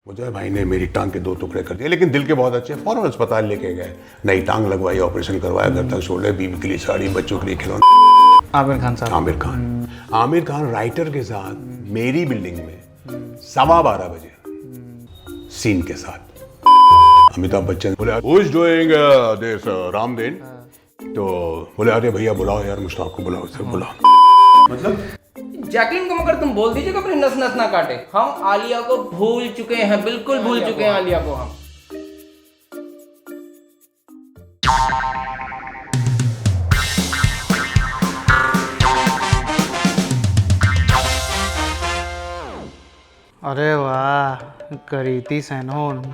मुझे भाई ने मेरी टांग के 2 टुकड़े कर दिए, लेकिन दिल के बहुत अच्छे। फौरन अस्पताल लेके गए, नई टांग लगवाई, ऑपरेशन करवाया, घर तक छोड़ रहे, बीवी के लिए साड़ी, बच्चों के लिए खिलौने। आमिर खान साहब। आमिर खान राइटर के साथ मेरी बिल्डिंग में 12:15 बजे सीन के साथ। अमिताभ बच्चन बोले Who is doing this रामदेन, तो बोले अरे भैया बुलाओ यार, मुश्ताक को बुलाओ, इसे बुलाओ। मतलब जैकलिन को मगर तुम बोल दीजिए अपनी नस नस ना काटे। हम आलिया को भूल चुके हैं, बिल्कुल भूल चुके हैं आलिया को हम। अरे वाह, करीती सैनोन,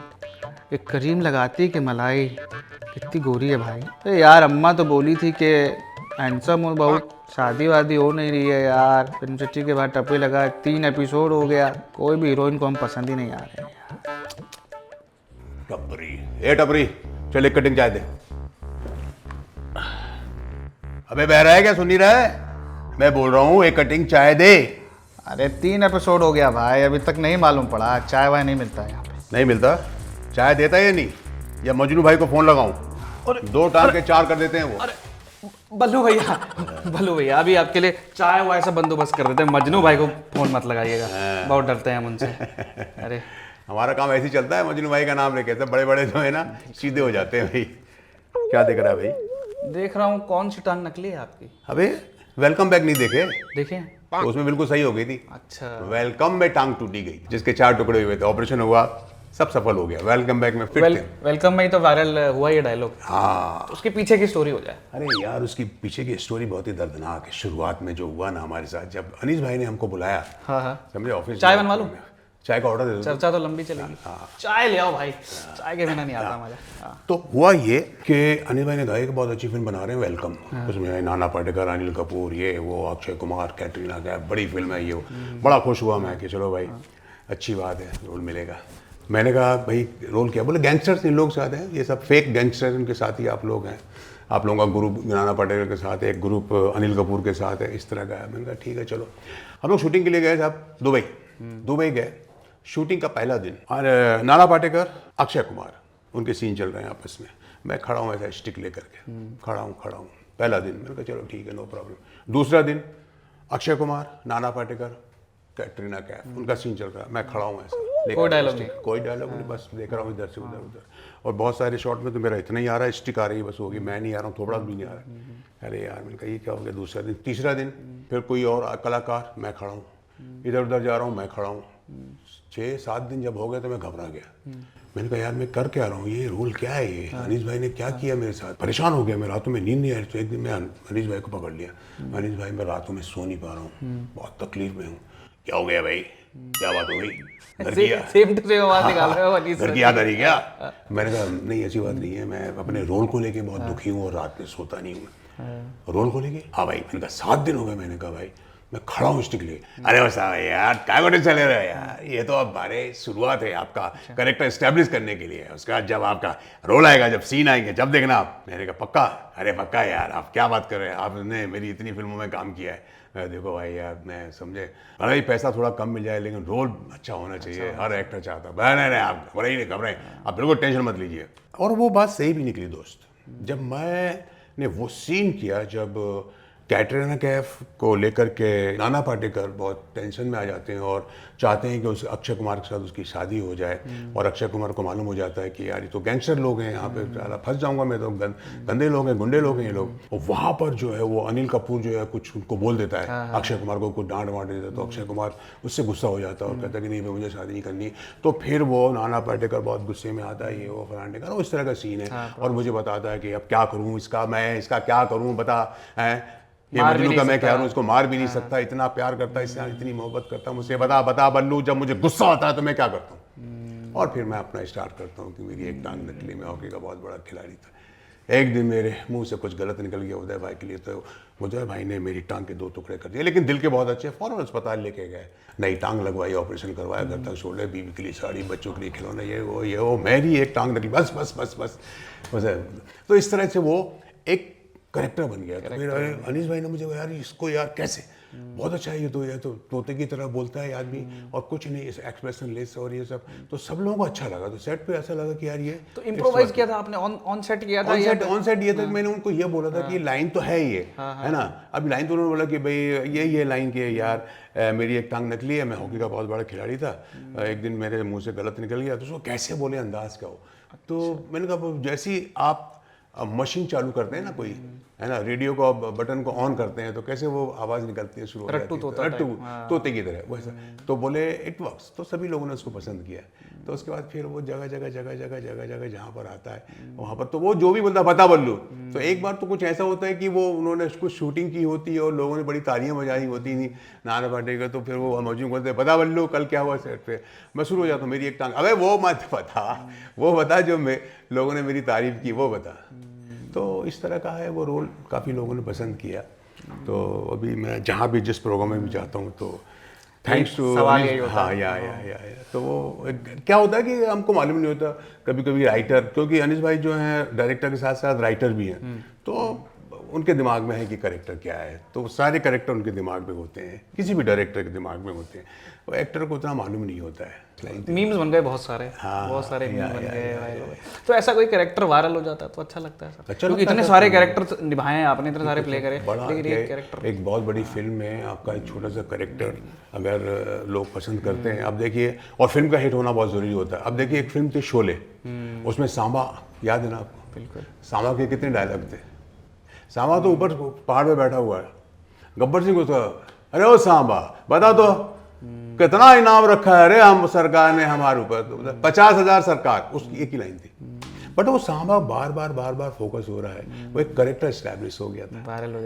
एक करीम लगाती कि मलाई, कितनी गोरी है भाई। अरे यार अम्मा तो बोली थी कि हैंडसम हो बहुत, शादी वादी हो नहीं रही है यार। फिल्म सिटी के बाद टपरी लगा, 3 एपिसोड हो गया, कोई भी हीरोइन को हम पसंद ही नहीं आ रहे हैं। टपरी, ए टपरी, चल एक कटिंग चाय दे। अबे बह रहा है क्या, सुन नहीं रहा है? मैं बोल रहा हूँ एक कटिंग चाय दे। अरे 3 एपिसोड हो गया भाई, अभी तक नहीं मालूम पड़ा, चाय वाय नहीं मिलता है यहाँ पे। नहीं मिलता? चाय देता है या नहीं? या मजनू भाई को फोन लगाऊं? 2 टांग के 4 कर देते हैं वो। बल्लू भैया अभी आपके लिए चाय वाय से बंदोबस्त कर देते हैं, मजनू भाई को फोन मत लगाइएगा, बहुत डरते हैं हम उनसे। अरे हमारा काम ऐसे ही चलता है, मजनू भाई का नाम लेके सब बड़े बड़े जो है ना सीधे हो जाते हैं भाई। क्या देख रहा है भाई? देख रहा हूँ कौन सी टांग नकली है आपकी। अबे वेलकम बैक नहीं देखे? देखें तो उसमें बिल्कुल सही हो गई थी। अच्छा, वेलकम में टांग टूटी गई, जिसके 4 टुकड़े हुए थे, ऑपरेशन हुआ, सब सफल हो गया। वेलकम बैक में फिट थे। वेलकम में ही तो वायरल हुआ ये डायलॉग। हाँ, उसके पीछे की स्टोरी हो जाए। अरे यार उसकी पीछे की स्टोरी बहुत ही दर्दनाक है। शुरुआत में जो हुआ ना हमारे साथ, जब अनीस भाई ने हमको बुलाया, हाँ समझे, ऑफिस चाय बनवा लूं? चाय का ऑर्डर दे दो। चर्चा तो लंबी चलेगी। चाय ले आओ भाई, चाय के बिना नहीं आता मजा। हाँ। तो हुआ ये कि अनिल भाई ने कहा कि बहुत अच्छी फिल्म बना रहे हैं वेलकम। उसमें नाना पाटेकर, अनिल कपूर, ये वो, अक्षय कुमार, कैटरीना कैफ, बड़ी फिल्म है ये वो। बड़ा खुश हुआ मैं कि चलो भाई अच्छी बात है, रोल मिलेगा। मैंने कहा भाई रोल क्या? बोले गैंगस्टर्स इन लोग साथ हैं, ये सब फेक गैंगस्टर, इनके साथ ही आप लोग हैं। आप लोगों का ग्रुप नाना पाटेकर के साथ है, एक ग्रुप अनिल कपूर के साथ है, इस तरह का है। मैंने कहा ठीक है चलो। हम लोग शूटिंग के लिए गए साहब दुबई गए। शूटिंग का पहला दिन, और नाना पाटेकर, अक्षय कुमार, उनके सीन चल रहे हैं आपस में। मैं खड़ा हूँ ऐसा स्टिक लेकर के, खड़ा हूँ। पहला दिन मैंने कहा चलो ठीक है, नो प्रॉब्लम। दूसरा दिन अक्षय कुमार, नाना पाटेकर, कैटरीना कैफ, उनका सीन चल रहा है, मैं खड़ा हूँ ऐसा, कोई डायलॉग नहीं, कोई डायलॉग नहीं, बस देख रहा हूँ इधर से उधर। और बहुत सारे शॉट में तो मेरा इतना ही आ रहा है, स्टिक आ रही है बस, होगी, मैं नहीं आ रहा हूँ, थोड़ा भी नहीं आ रहा है। अरे यार मैंने कहा ये क्या हो गया। दूसरा दिन, तीसरा दिन फिर कोई और कलाकार, मैं खड़ा हूँ, इधर उधर जा रहा हूँ, मैं खड़ा हूँ। 6-7 दिन जब हो गए तो मैं घबरा गया। मैंने कहा यार मैं कर क्या रहा हूँ, ये रोल क्या है, ये अनीस भाई ने क्या किया मेरे साथ। परेशान हो गया मैं, रातों में नींद नहीं आ रही। तो एक दिन मैं अनीस भाई को पकड़ लिया। अनीस भाई मैं रातों में सो नहीं पा रहा हूँ, बहुत तकलीफ में हूँ। क्या हो गया भाई, क्या बात हो गई? घर की सेम टू सेम आवाज निकाल रहे हो अनीस घर की याद आ रही क्या? मैंने कहा नहीं ऐसी बात नहीं है, मैं अपने रोल को लेके बहुत दुखी हूँ और रात में सोता नहीं हूँ। रोल को लेके? हाँ भाई। मैंने कहा 7 दिन हो गए। मैंने कहा भाई मैं खड़ा हूँ स्टिक लेके। अरे बस यार क्या गोटे चले रहे यार, ये तो अब हमारे शुरुआत है आपका कैरेक्टर एस्टेब्लिश करने के लिए। उसके बाद जब आपका रोल आएगा, जब सीन आएंगे, जब देखना आप। मैंने कहा पक्का? अरे पक्का यार, आप क्या बात कर रहे हैं, आपने मेरी इतनी फिल्मों में काम किया है। देखो भाई यार, मैं समझे भले ही पैसा थोड़ा कम मिल जाए, लेकिन रोल अच्छा होना चाहिए, हर एक्टर चाहता है। नहीं आप घबराए, आप बिल्कुल टेंशन मत लीजिए। और वो बात सही भी निकली दोस्त। जब मैंने वो सीन किया, जब कैटरीना कैफ को लेकर के नाना पाटेकर बहुत टेंशन में आ जाते हैं और चाहते हैं कि उस अक्षय कुमार के साथ उसकी शादी हो जाए, और अक्षय कुमार को मालूम हो जाता है कि यार ये तो गैंगस्टर लोग हैं, यहाँ पे फंस जाऊंगा मैं, तो गंदे लोग हैं, गुंडे लोग हैं ये लोग। और वहाँ पर जो है वो अनिल कपूर जो है कुछ उनको बोल देता है, अक्षय कुमार को कुछ डांट वाँट देता है। तो अक्षय कुमार उससे गुस्सा हो जाता है और कहता है कि नहीं मुझे शादी नहीं करनी। तो फिर वो नाना पाटेकर बहुत गुस्से में आता है, ये वो फलाने का, उस तरह का सीन है। और मुझे बताता है कि अब क्या करूँ इसका, मैं इसका क्या करूँ बता है। ये मजनू का मैं कह रहा हूँ, इसको मार भी नहीं सकता, इतना प्यार करता है इससे, इतनी मोहब्बत करता है मुझसे, बता बल्लू, जब मुझे गुस्सा आता है तो मैं क्या करता हूँ। और फिर मैं अपना स्टार्ट करता हूँ कि मेरी एक टांग नकली, मैं हॉकी का बहुत बड़ा खिलाड़ी था। एक दिन मेरे मुंह से कुछ गलत निकल गया उदय भाई के लिए, तो उदय भाई ने मेरी टांग के 2 टुकड़े कर दिए, लेकिन दिल के बहुत अच्छे। फौरन अस्पताल लेके गए, नई टांग लगवाई, ऑपरेशन करवाया, घर तक छोड़ रहे, बीवी के लिए साड़ी, बच्चों के लिए खिलौने, ये वो, मेरी एक टांग नकली, बस। तो इस तरह से वो एक करेक्टर बन गया। तो फिर अनीस भाई ने मुझे यार इसको यार कैसे, बहुत अच्छा है, ये तो तोते की तरह बोलता है आदमी और कुछ नहीं, इस एक्सप्रेशन लेस और ये सब, तो सब लोगों को अच्छा लगा। तो सेट पे ऐसा लगा कि यार ये तो इम्प्रोवाइज किया था आपने, ऑन सेट किया था? ऑन सेट ये तक मैंने उनको ये बोला था कि लाइन तो है ये, है ना। अब लाइन तो उन्होंने बोला कि भाई ये लाइन के यार मेरी एक टांग नकली है, मैं हॉकी का बहुत बड़ा खिलाड़ी था, एक दिन मेरे मुंह से गलत निकल गया, तो उसको कैसे बोले, अंदाज क्या हो। तो मैंने कहा जैसे ही आप मशीन चालू करते हैं ना कोई, है ना, रेडियो को आप बटन को ऑन करते हैं तो कैसे वो आवाज़ निकलती है, शुरू हो जाती है रट्टू तोते की तरह वैसा। तो बोले इट वर्क्स, तो सभी लोगों ने उसको पसंद किया। तो उसके बाद फिर वो जगह जगह जहाँ पर आता है वहाँ पर तो वो जो भी बोलता बता बल्लू। तो एक बार तो कुछ ऐसा होता है कि वो उन्होंने उसको शूटिंग की होती है और लोगों ने बड़ी तालियां बजाई होती थी नाना पाटेकर, तो फिर वो मौजूद बोलते बता बल्लू कल क्या हुआ सेट पे। मैं शुरू हो जाता हूँ मेरी एक टांग, अबे वो मत बता, वो बता जो लोगों ने मेरी तारीफ की वो बता। तो इस तरह का है वो रोल, काफ़ी लोगों ने पसंद किया। तो अभी मैं जहाँ भी जिस प्रोग्राम में भी जाता हूँ तो थैंक्स टू, हाँ या तो वो क्या होता है कि हमको मालूम नहीं होता कभी कभी राइटर, क्योंकि अनिस भाई जो हैं डायरेक्टर के साथ साथ राइटर भी हैं, तो उनके दिमाग में है कि कैरेक्टर क्या है, तो सारे कैरेक्टर उनके दिमाग में होते हैं, किसी भी डायरेक्टर के दिमाग में होते हैं, वो एक्टर को उतना मालूम नहीं होता है। मीम्स बन गए बहुत सारे, हाँ, बहुत सारे मीम बन गए। तो ऐसा कोई कैरेक्टर वायरल हो जाता है तो अच्छा लगता है सर, अच्छा क्योंकि इतने सारे कैरेक्टर निभाए हैं आपने, इतने सारे प्ले करे, लेकिन एक कैरेक्टर, एक बहुत बड़ी फिल्म में आपका एक छोटा सा कैरेक्टर अगर लोग पसंद करते हैं, अब देखिए, और फिल्म का हिट होना बहुत ज़रूरी होता है। अब देखिए एक फिल्म थी शोले, उसमें सांबा, याद है ना आपको? बिल्कुल। सांबा के कितने डायलॉग थे। सांबा तो ऊपर पहाड़ पे बैठा हुआ है, गब्बर सिंह को, अरे ओ सांबा बता तो कितना इनाम रखा है, अरे हम सरकार ने हमारे ऊपर, तो 50,000 सरकार, उसकी एक ही लाइन थी। बट वो सांबा बार बार फोकस हो रहा है, वो एक करेक्टर एस्टैब्लिश हो गया था, वायरल हो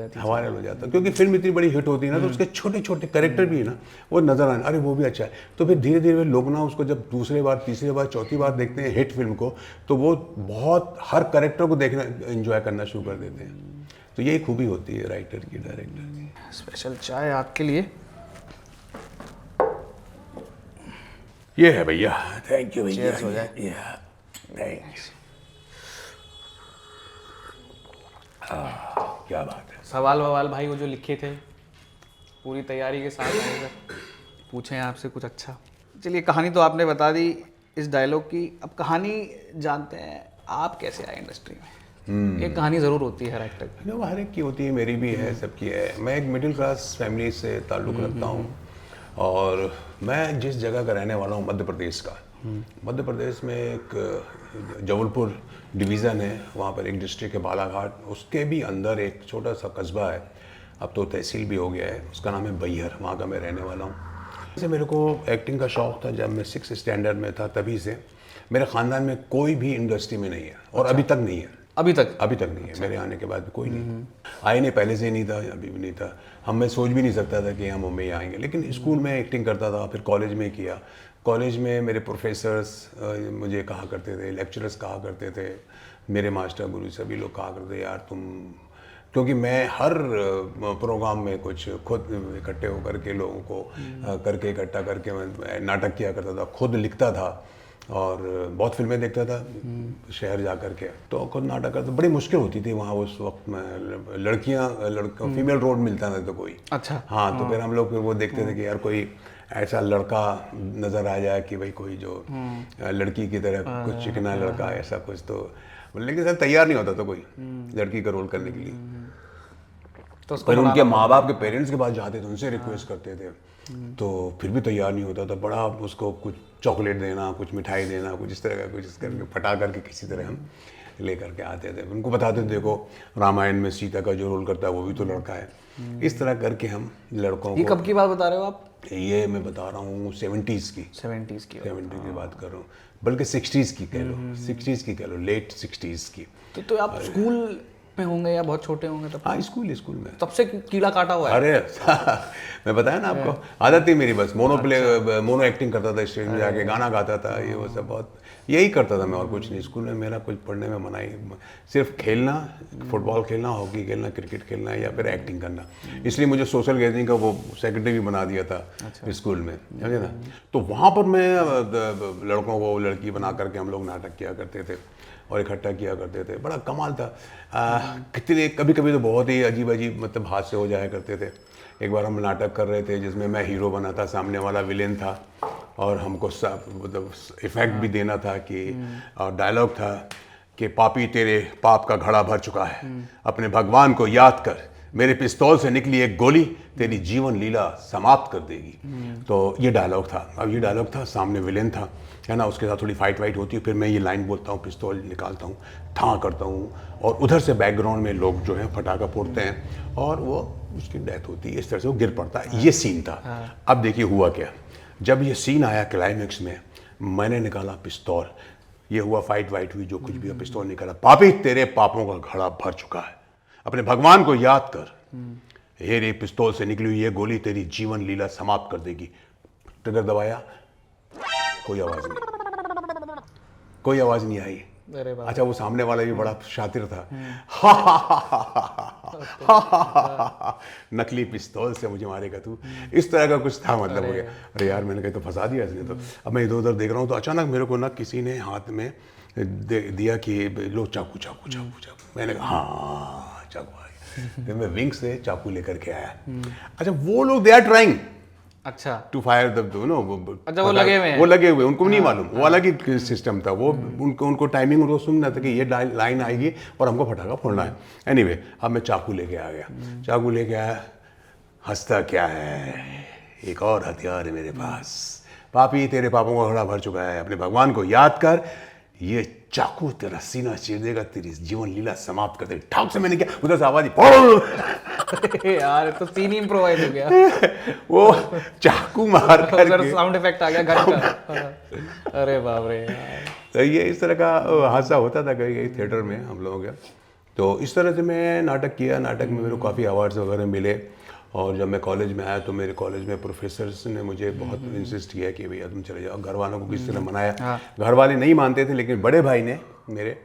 जाता है, क्योंकि फिल्म इतनी बड़ी हिट होती है ना, तो उसके छोटे छोटे करेक्टर भी है ना वो नजर आने, अरे वो भी अच्छा है। तो फिर धीरे धीरे लोग ना उसको जब दूसरे बार, तीसरी बार, चौथी बार देखते हैं हिट फिल्म को, तो वो बहुत हर करेक्टर को देखना, एंजॉय करना शुरू कर देते हैं। तो यही खूबी होती है राइटर की, डायरेक्टर की। स्पेशल चाय आपके लिए, ये है भैया, थैंक यू भैया, हो जाए। थैंक्स। क्या बात है। सवाल ववाल भाई वो जो लिखे थे पूरी तैयारी के साथ आए सर, पूछे हैं आपसे कुछ अच्छा। चलिए कहानी तो आपने बता दी इस डायलॉग की, अब कहानी जानते हैं आप कैसे आए इंडस्ट्री में। एक कहानी ज़रूर होती है हर एक्टर की, जो हर एक की होती है, मेरी भी है, सबकी है। मैं एक मिडिल क्लास फैमिली से ताल्लुक़ रखता हूँ, और मैं जिस जगह का रहने वाला हूँ मध्य प्रदेश का, मध्य प्रदेश में एक जबलपुर डिवीज़न है, वहाँ पर एक डिस्ट्रिक्ट है बालाघाट, उसके भी अंदर एक छोटा सा कस्बा है, अब तो तहसील भी हो गया है, उसका नाम है बैहर, वहाँ का मैं रहने वाला हूँ। जैसे मेरे को एक्टिंग का शौक़ था जब मैं 6th स्टैंडर्ड में था, तभी से मेरे ख़ानदान में कोई भी इंडस्ट्री में नहीं है, और अभी तक नहीं है, अभी तक नहीं है। मेरे आने के बाद भी कोई नहीं आए, नहीं पहले से ही नहीं था, अभी भी नहीं था। मैं सोच भी नहीं सकता था कि हम मुंबई आएंगे, लेकिन स्कूल में एक्टिंग करता था, फिर कॉलेज में किया। कॉलेज में मेरे प्रोफेसर्स मुझे कहा करते थे, लेक्चरर्स कहा करते थे, मेरे मास्टर गुरु सभी लोग कहा करते थे, यार तुम, क्योंकि मैं हर प्रोग्राम में कुछ खुद इकट्ठे होकर के लोगों को करके इकट्ठा करके मैं नाटक किया करता था, खुद लिखता था, और बहुत फिल्में देखता था शहर जा कर के, तो खुद नाटक करता। बड़ी मुश्किल होती थी वहाँ उस वक्त में, लड़कियाँ फीमेल रोल मिलता नहीं तो कोई, अच्छा हाँ, तो फिर हम लोग फिर वो देखते थे कि यार कोई ऐसा लड़का नज़र आ जाए कि भाई कोई जो लड़की की तरह कुछ चिकना लड़का, ऐसा कुछ, तो लेकिन सर तैयार नहीं होता था कोई लड़की का रोल करने के लिए। तो पर उनके माँ बाप के पेरेंट्स के पास जाते थे, उनसे रिक्वेस्ट करते थे, तो फिर भी तैयार नहीं होता था। बड़ा उसको कुछ चॉकलेट देना, कुछ मिठाई देना, कुछ इस तरह का, कुछ इस करके फटा करके किसी तरह हम ले करके आते थे। उनको बताते थे देखो रामायण में सीता का जो रोल करता है वो भी तो लड़का है। इस तरह करके हम लड़कों को। ये कब की बात बता रहे हो आप? ये मैं बता रहा हूँ 70s की बात कर रहा हूँ, बल्कि 60s की कह लो, 60s की कह लो, लेट 60s की। तो आप स्कूल में होंगे या बहुत छोटे होंगे तब? हाँ, स्कूल में। तब से कीड़ा काटा हुआ है? अरे मैं बताया ना आपको, आदत थी मेरी, बस मोनो एक्टिंग करता था, स्टेज में जाके गाना गाता था, ये वो सब बहुत यही करता था मैं, और कुछ नहीं। स्कूल में मेरा कुछ पढ़ने में मना ही, सिर्फ खेलना, फुटबॉल खेलना, हॉकी खेलना, क्रिकेट खेलना या फिर एक्टिंग करना। इसलिए मुझे सोशल गैदरिंग का वो सेक्रेटरी भी बना दिया था स्कूल में, समझे ना। तो वहाँ पर मैं लड़कों को लड़की बना करके हम लोग नाटक किया करते थे और इकट्ठा किया करते थे। बड़ा कमाल था। कितने कभी कभी तो बहुत ही अजीब मतलब हादसे हो जाया करते थे एक बार हम नाटक कर रहे थे जिसमें मैं हीरो बना था, सामने वाला विलेन था, और हमको सब मतलब इफेक्ट भी देना था कि, और डायलॉग था कि पापी तेरे पाप का घड़ा भर चुका है, अपने भगवान को याद कर, मेरे पिस्तौल से निकली एक गोली तेरी जीवन लीला समाप्त कर देगी। तो ये डायलॉग था। अब ये डायलॉग था, सामने विलेन था, है ना, उसके साथ थोड़ी फाइट वाइट होती है, फिर मैं ये लाइन बोलता हूँ, पिस्तौल निकालता हूँ, ठां करता हूँ, और उधर से बैकग्राउंड में लोग जो है फटाका फोड़ते हैं और वो उसकी डेथ होती है, इस तरह से वो गिर पड़ता है। ये सीन था। अब देखिए हुआ क्या, जब ये सीन आया क्लाइमेक्स में, मैंने निकाला पिस्तौल, ये हुआ, फाइट वाइट हुई, जो कुछ भी, पिस्तौल निकाला, पापी तेरे पापों का घड़ा भर चुका है, अपने भगवान को याद कर, हेरे पिस्तौल से निकली हुई ये गोली तेरी जीवन लीला समाप्त कर देगी। ट्रिगर दबाया, कोई आवाज नहीं, कोई आवाज नहीं आई। अरे बाप। अच्छा, वो सामने वाला भी बड़ा शातिर था, नकली पिस्तौल से मुझे मारेगा तू, इस तरह का कुछ था, मतलब हो गया। अरे यार, मैंने कहा तो फंसा दिया इसने तो। अब मैं इधर उधर देख रहा हूँ तो अचानक मेरे को ना किसी ने हाथ में दिया कि लो चाकू चाकू चाकू चाकू। मैंने कहा हाँ चाकू आ गया। फिर मैं विंग से चाकू लेकर के आया। अच्छा, वो लोग दे आर ट्राइंग अच्छा टू फायर द अच्छा, वो लगे हुए हैं, वो लगे हुए, उनको नहीं मालूम, वो अलग ही सिस्टम था वो, उनको टाइमिंग उनको सुनना था कि ये लाइन आएगी और हमको फटाका फोड़ना है। एनीवे, अब मैं चाकू लेके आ गया, चाकू लेके आया, हंसता क्या है, एक और हथियार है मेरे पास, पापी तेरे पापों का घड़ा भर चुका है, अपने भगवान को याद कर, ये चाकू तेरा सीना चीर देगा, तेरी जीवन लीला समाप्त कर देगा। ठाक से मैंने क्या, उधर से आवाज यार, तो सीन ही इम्प्रोवाइज हो गया। वो चाकू मार कर साउंड इफेक्ट आ गया घर का। अरे बाप रे यार। तो ये इस तरह का हादसा होता था कहीं कहीं थिएटर में हम लोगों का। तो इस तरह से मैं नाटक किया, नाटक में मेरे को काफ़ी अवार्ड्स वगैरह मिले। और जब मैं कॉलेज में आया तो मेरे कॉलेज में प्रोफेसर्स ने मुझे बहुत इंसिस्ट किया कि भैया तुम चले जाओ। घर वालों को किसी तरह मनाया, घर वाले नहीं मानते थे, लेकिन बड़े भाई ने मेरे,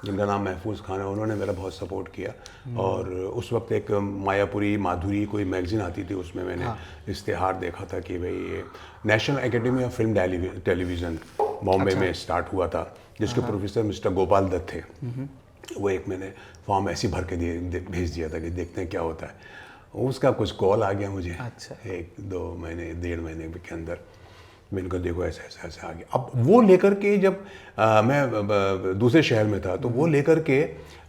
जिनका नाम महफूज खान है, उन्होंने मेरा बहुत सपोर्ट किया। और उस वक्त एक मायापुरी माधुरी कोई मैगजीन आती थी, उसमें मैंने इश्तेहार देखा था कि भाई ये national academy of film television Bombay में स्टार्ट हुआ था, जिसके प्रोफेसर मिस्टर गोपाल दत्त थे। वो एक मैंने फॉर्म ऐसी भर के भेज दिया था कि देखते हैं क्या होता है। उसका कुछ कॉल आ गया मुझे। अच्छा। 1-2 महीने 1.5 महीने के अंदर मैंने कहा देखो ऐसा ऐसा ऐसा आ गया। अब वो लेकर के जब मैं दूसरे शहर में था तो वो लेकर के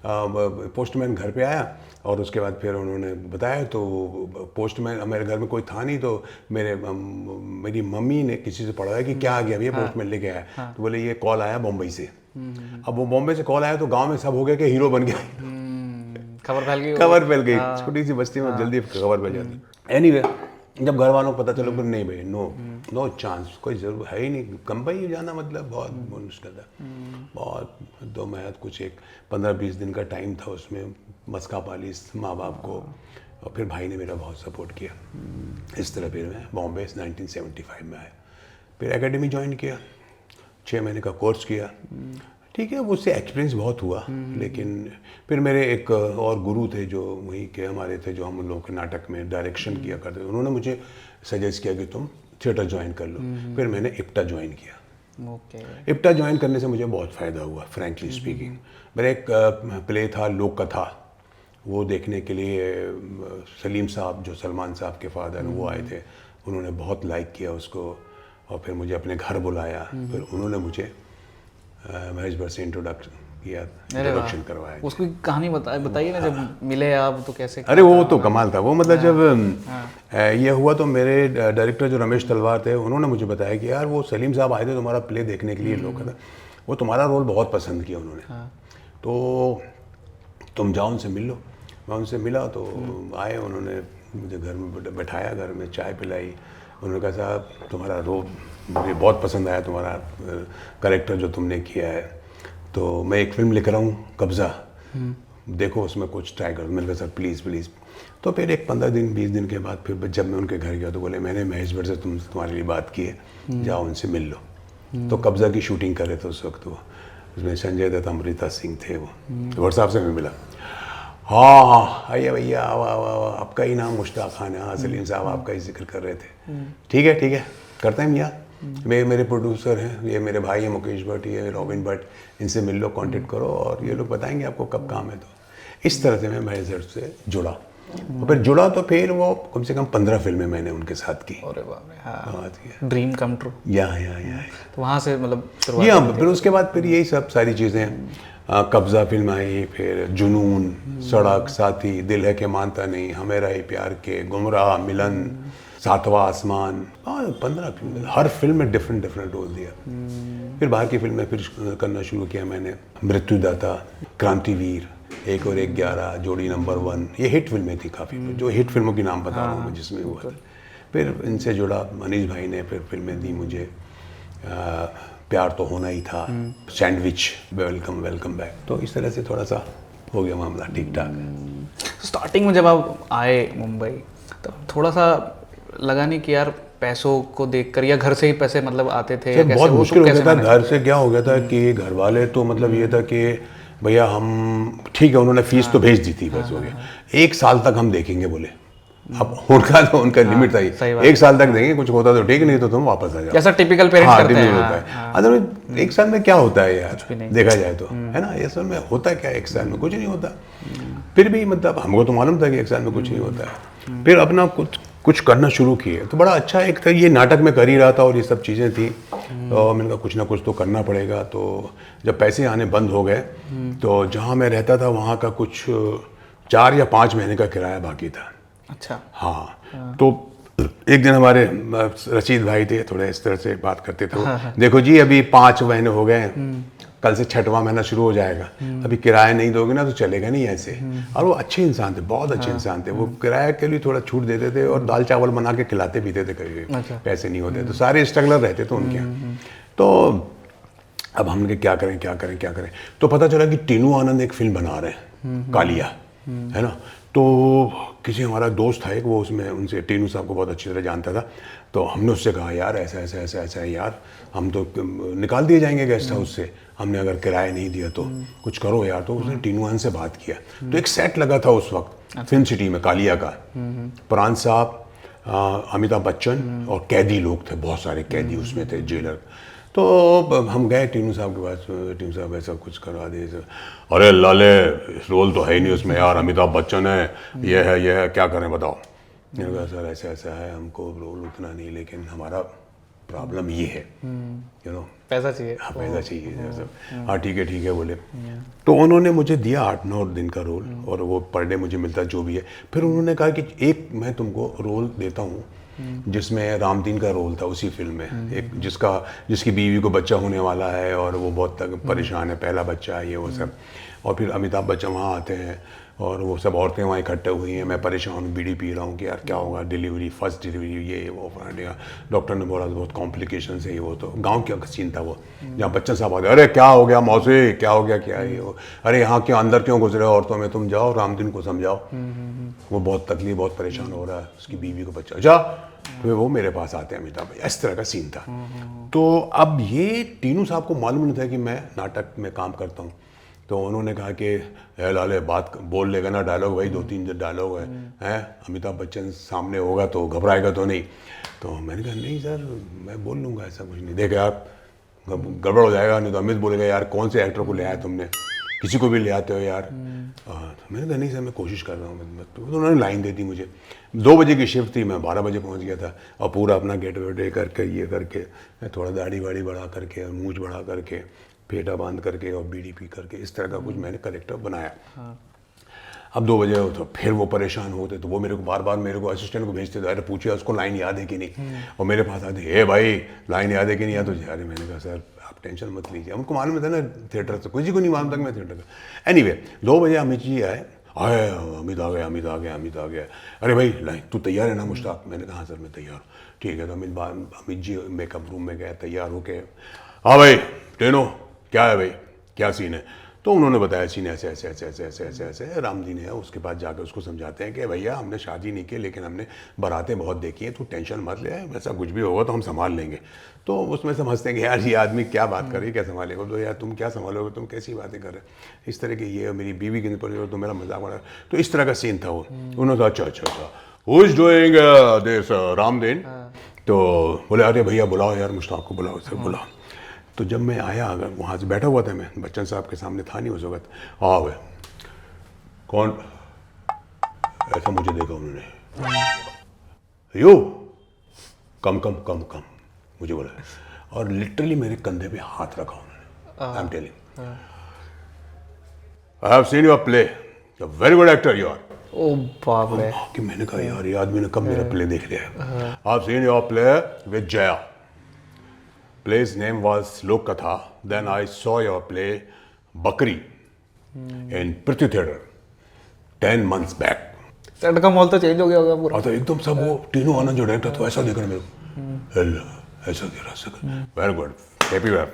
पोस्टमैन घर पे आया, और उसके बाद फिर उन्होंने बताया तो पोस्टमैन, मेरे घर में कोई था नहीं, तो मेरी मम्मी ने किसी से पढ़ाया कि क्या आ गया भैया, पोस्टमैन लेके आया। तो बोले ये कॉल आया बॉम्बे से। अब वो बॉम्बे से कॉल आया तो गाँव में सब हो गया कि हीरो बन गया। खबर फैल गई, छोटी सी बस्ती में जल्दी खबर फैल जाती। एनीवे, जब घर वालों को पता चला फिर नहीं भाई, नो चांस, कोई जरूर है ही नहीं। कंपनी जाना मतलब बहुत मुश्किल था, बहुत 2 महीने कुछ, एक 15-20 दिन का टाइम था, उसमें मस्का पालिस माँ बाप को। और फिर भाई ने मेरा बहुत सपोर्ट किया। इस तरह फिर मैं बॉम्बे 1975 में आया, फिर एकेडमी ज्वाइन किया, 6 महीने का कोर्स किया। ठीक है, उससे एक्सपीरियंस बहुत हुआ। लेकिन फिर मेरे एक और गुरु थे जो वहीं के हमारे थे, जो हम लोगों के नाटक में डायरेक्शन किया करते थे, उन्होंने मुझे सजेस्ट किया कि तुम थिएटर ज्वाइन कर लो। फिर मैंने इप्टा ज्वाइन किया। इप्टा ज्वाइन करने से मुझे बहुत फ़ायदा हुआ, फ्रैंकली स्पीकिंग। मेरा एक प्ले था लोक कथा, वो देखने के लिए सलीम साहब, जो सलमान साहब के फादर, वो आए थे, उन्होंने बहुत लाइक किया उसको। और फिर मुझे अपने घर बुलाया, फिर उन्होंने मुझे महेश भट्ट से इंट्रोडक्शन करवाया। उसकी कहानी बताइए ना, जब मिले आप तो कैसे? अरे वो तो कमाल था वो, मतलब जब ये हुआ तो मेरे डायरेक्टर जो रमेश तलवार थे, उन्होंने मुझे बताया कि यार वो सलीम साहब आए थे तुम्हारा प्ले देखने के लिए, लोग था, वो तुम्हारा रोल बहुत पसंद किया उन्होंने, तो तुम जाओ उनसे मिल लो। मैं उनसे मिला तो आए, उन्होंने मुझे घर में बैठाया, घर में चाय पिलाई। उन्होंने कहा साहब तुम्हारा रोल मुझे बहुत पसंद आया, तुम्हारा कैरेक्टर जो तुमने किया है, तो मैं एक फिल्म लिख रहा हूँ कब्ज़ा, देखो उसमें कुछ ट्राई करो। मैंने कहा सर प्लीज़ प्लीज़। तो फिर एक 15 दिन 20 दिन के बाद फिर जब मैं उनके घर गया तो बोले मैंने महेश भट्ट से तुम्हारे लिए बात की है, जाओ उनसे मिल लो। तो कब्ज़ा की शूटिंग कर रहे थे उस वक्त, वो उसमें संजय दत्त, अमृता सिंह थे, वो व्हाट्सएप से मैं मिला। हाँ आइए भैया, आपका ही नाम मुश्ताक खान है। हाँ सलीम साहब आपका ही जिक्र कर रहे थे। ठीक है करते हैं भैया, मेरे प्रोड्यूसर हैं, ये मेरे भाई हैं मुकेश भट्ट, ये रॉबिन भट्ट, इनसे मिल लो, कांटेक्ट करो और ये लोग बताएंगे आपको कब काम है। तो इस तरह से मैं महेश भट्ट से जुड़ा। और फिर जुड़ा तो फिर वो कम से कम 15 फिल्में मैंने उनके साथ की। अरे बाप रे, हाँ, बात किया। Dream come true. या तो वहाँ से मतलब जी शुरुआत। हाँ, फिर उसके बाद फिर यही सब सारी चीज़ें, कब्जा फिल्म आई, फिर जुनून, सड़क, साथी, दिल है कि मानता नहीं, हमेरा ही प्यार के, गुमराह, मिलन, सातवां आसमान, 15 फिल्में, हर फिल्म में डिफरेंट रोल दिया। फिर बाहर की फिल्में फिर करना शुरू किया मैंने, मृत्युदाता, क्रांतिवीर, 1 और 1 11, जोड़ी नंबर 1, ये हिट फिल्में थी काफ़ी, जो हिट फिल्मों के नाम बता रहा हूँ मैं जिसमें हुआ था। फिर इनसे जुड़ा, मनीष भाई ने फिर फिल्में दी मुझे, प्यार तो होना ही था, सैंडविच, वेलकम बैक। तो इस तरह से थोड़ा सा हो गया मामला ठीक ठाक। स्टार्टिंग में जब आप आए मुंबई, तब थोड़ा सा लगा नहीं कि यार पैसों को देखकर, या घर से ही पैसे मतलब आते थे? सर बहुत वो मुश्किल हो कैसे गया था। मैनेज? घर से क्या हो गया था कि घर वाले तो मतलब ये था कि भैया हम ठीक है, उन्होंने फीस तो भेज दी थी, बस हो गया। 1 साल तक हम देखेंगे बोले। अब उनका लिमिट था सही ही, बात 1 साल तक देंगे, कुछ होता तो ठीक, नहीं तो तुम वापस आ जाओ। जैसा टिपिकल पेरेंट्स हाँ, करते हैं। होता है। अदरवाइज 1 साल में क्या होता है यार, नहीं। देखा जाए तो, है ना, ये साल में होता क्या, 1 साल में कुछ नहीं होता। फिर भी मतलब हमको तो मालूम था कि 1 साल में कुछ नहीं होता है। फिर अपना कुछ करना शुरू किए, तो बड़ा अच्छा एक था, ये नाटक में कर ही रहा था और ये सब चीज़ें थी, और मैंने कहा कुछ ना कुछ तो करना पड़ेगा। तो जब पैसे आने बंद हो गए, तो जहाँ मैं रहता था वहाँ का कुछ 4 या 5 महीने का किराया बाकी था। अच्छा। हाँ, तो एक दिन हमारे रशीद भाई थे, थोड़े इस तरह से बात करते थे, देखो जी अभी 5 महीने हो गए, कल से 6वां महीना शुरू हो जाएगा, अभी किराया नहीं दोगे ना तो चलेगा नहीं ऐसे। और वो अच्छे इंसान थे, बहुत अच्छे इंसान थे। वो किराया के लिए थोड़ा छूट देते थे और दाल चावल बना के खिलाते पीते थे कभी, पैसे नहीं होते तो सारे स्ट्रगलर रहते थे उनके यहाँ। तो अब हमने क्या करें, तो पता चला कि टीनू आनंद एक फिल्म बना रहे हैं, कालिया, है ना। तो किसी हमारा दोस्त था एक, वो उसमें उनसे टीनू साहब को बहुत अच्छी तरह जानता था, तो हमने उससे कहा यार ऐसा है यार, हम तो निकाल दिए जाएंगे गेस्ट हाउस से, हमने अगर किराया नहीं दिया तो कुछ करो यार। तो उसने टीनू आनंद से बात किया, तो एक सेट लगा था उस वक्त फिल्म सिटी में कालिया का। प्राण साहब, अमिताभ बच्चन और कैदी लोग थे, बहुत सारे कैदी उसमें थे, जेलर। तो हम गए टीनू साहब के पास, टीनू साहब ऐसा कुछ करवा दिए। अरे लाले रोल तो है ही नहीं उसमें यार, अमिताभ बच्चन है, ये है, क्या करें बताओ। मैंने कहा सर ऐसा है, हमको रोल उतना नहीं, लेकिन हमारा प्रॉब्लम ये है, यू नो, पैसा चाहिए। हाँ पैसा चाहिए सब। हाँ ठीक है बोले। तो उन्होंने मुझे दिया 8-9 दिन का रोल, और वो पर डे मुझे मिलता जो भी है। फिर उन्होंने कहा कि एक मैं तुमको रोल देता हूँ, जिसमें रामदीन का रोल था उसी फिल्म में, एक जिसकी बीवी को बच्चा होने वाला है और वो बहुत तक परेशान है, पहला बच्चा है ये वो सब। और फिर अमिताभ बच्चन वहाँ आते हैं और वो सब औरतें वहाँ इकट्ठे हुई हैं, मैं परेशान हूँ, बीड़ी पी रहा हूँ कि यार क्या होगा, डिलीवरी, फर्स्ट डिलीवरी, ये वो फलाने, डॉक्टर ने बोला बहुत कॉम्प्लिकेशन है ये वो। तो गांव का सीन था वो, जहाँ बच्चन साहब आते, अरे क्या हो गया मौसी, क्या हो गया, क्या ये वो, अरे यहाँ क्यों अंदर क्यों घुस रहे हो औरतों में, तुम जाओ रामदीन को समझाओ, वो बहुत तकलीफ, बहुत परेशान हो रहा है, उसकी बीवी को बच्चा, जा। तो वो मेरे पास आते हैं अमिताभ भाई, इस तरह का सीन था। तो अब ये टीनू साहब को मालूम नहीं था कि मैं नाटक में काम करता हूँ। तो उन्होंने कहा कि लाले बात बोल लेगा ना डायलॉग, भाई 2-3 डायलॉग है, अमिताभ बच्चन सामने होगा तो घबराएगा तो नहीं। तो मैंने कहा नहीं सर मैं बोल लूँगा, ऐसा कुछ नहीं, देख यार गड़बड़ हो जाएगा, नहीं तो अमित बोलेगा यार कौन से एक्टर को ले आया तुमने, किसी को भी ले आते हो यार। तो मैंने कहा नहीं सर मैं कोशिश कर रहा हूँ। तो उन्होंने लाइन दे दी मुझे, 2 बजे की शिफ्ट थी, मैं 12 बजे पहुँच गया था, और पूरा अपना गेट वेट करके ये करके, थोड़ा दाढ़ी वाड़ी बढ़ा करके, मूंछ बढ़ा करके, पेटा बांध करके और बीड़ी पी करके, इस तरह का कुछ मैंने कैरेक्टर बनाया। अब 2 बजे हो तो फिर वो परेशान होते, तो वो मेरे को बार मेरे को असिस्टेंट को भेजते थे, अरे पूछिए उसको लाइन याद है कि नहीं। और मेरे पास आते, हे भाई लाइन याद है कि नहीं याद, तो अरे मैंने कहा सर आप टेंशन मत लीजिए, उनको मालूम था ना थिएटर से, किसी को नहीं मालूम था मैं थिएटर का। एनीवे 2 बजे अमित जी आए, अमित आ गया, अरे भाई लाइन तू तैयार है ना मुश्ताक, मैंने कहा हाँ सर मैं तैयार हूँ। ठीक है, तो अमित जी मेकअप रूम में गए, तैयार होके, हाँ भाई टेनो क्या है भाई, क्या सीन है। तो उन्होंने बताया सीन ऐसे रामदीन है, उसके बाद जाकर उसको समझाते हैं कि भैया हमने शादी नहीं की, लेकिन हमने बारातें बहुत देखी हैं, तू टेंशन मत ले, वैसा कुछ भी होगा तो हम संभाल लेंगे। तो उसमें समझते हैं कि यार ये आदमी क्या बात कर रही है, क्या संभालेगा, तो यार तुम क्या संभालोगे, तुम कैसी बातें कर रहे हो, इस तरह की, ये मेरी बीवी के ऊपर तो मेरा मजाक बना। तो इस तरह का सीन था वो। उन्होंने कहा अच्छा who is doing this Ramdeen. तो बोले अरे भैया बुलाओ यार मुश्ताक को बुलाओ, सर बुलाओ। तो जब मैं आया, अगर वहाँ से बैठा हुआ था, मैं बच्चन साहब के सामने था नहीं उस वक्त, हाँ भाई कौन, ऐसा मुझे देखा उन्होंने, यो कम कम कम कम मुझे बोला, और लिटरली मेरे कंधे पे हाथ रखा उन्होंने। I am telling, I have seen your play, you are very good actor you are. ओ बाप रे। कि मैंने कहा यार ये आदमी ने कब मेरा प्ले देख लिया है। I have seen your play with Jaya, play's name was लोक कथा, then I saw your play बकरी in Prithvi Theatre 10 months back। Set का माहौल तो चेंज हो गया होगा पूरा। तो एकदम सब वो टीनू आनंद जो डायरेक्टर तो ऐसा देख रहा मेरे को, हेलो ऐसा देख रहा, वेरी गुड हैप्पी वेर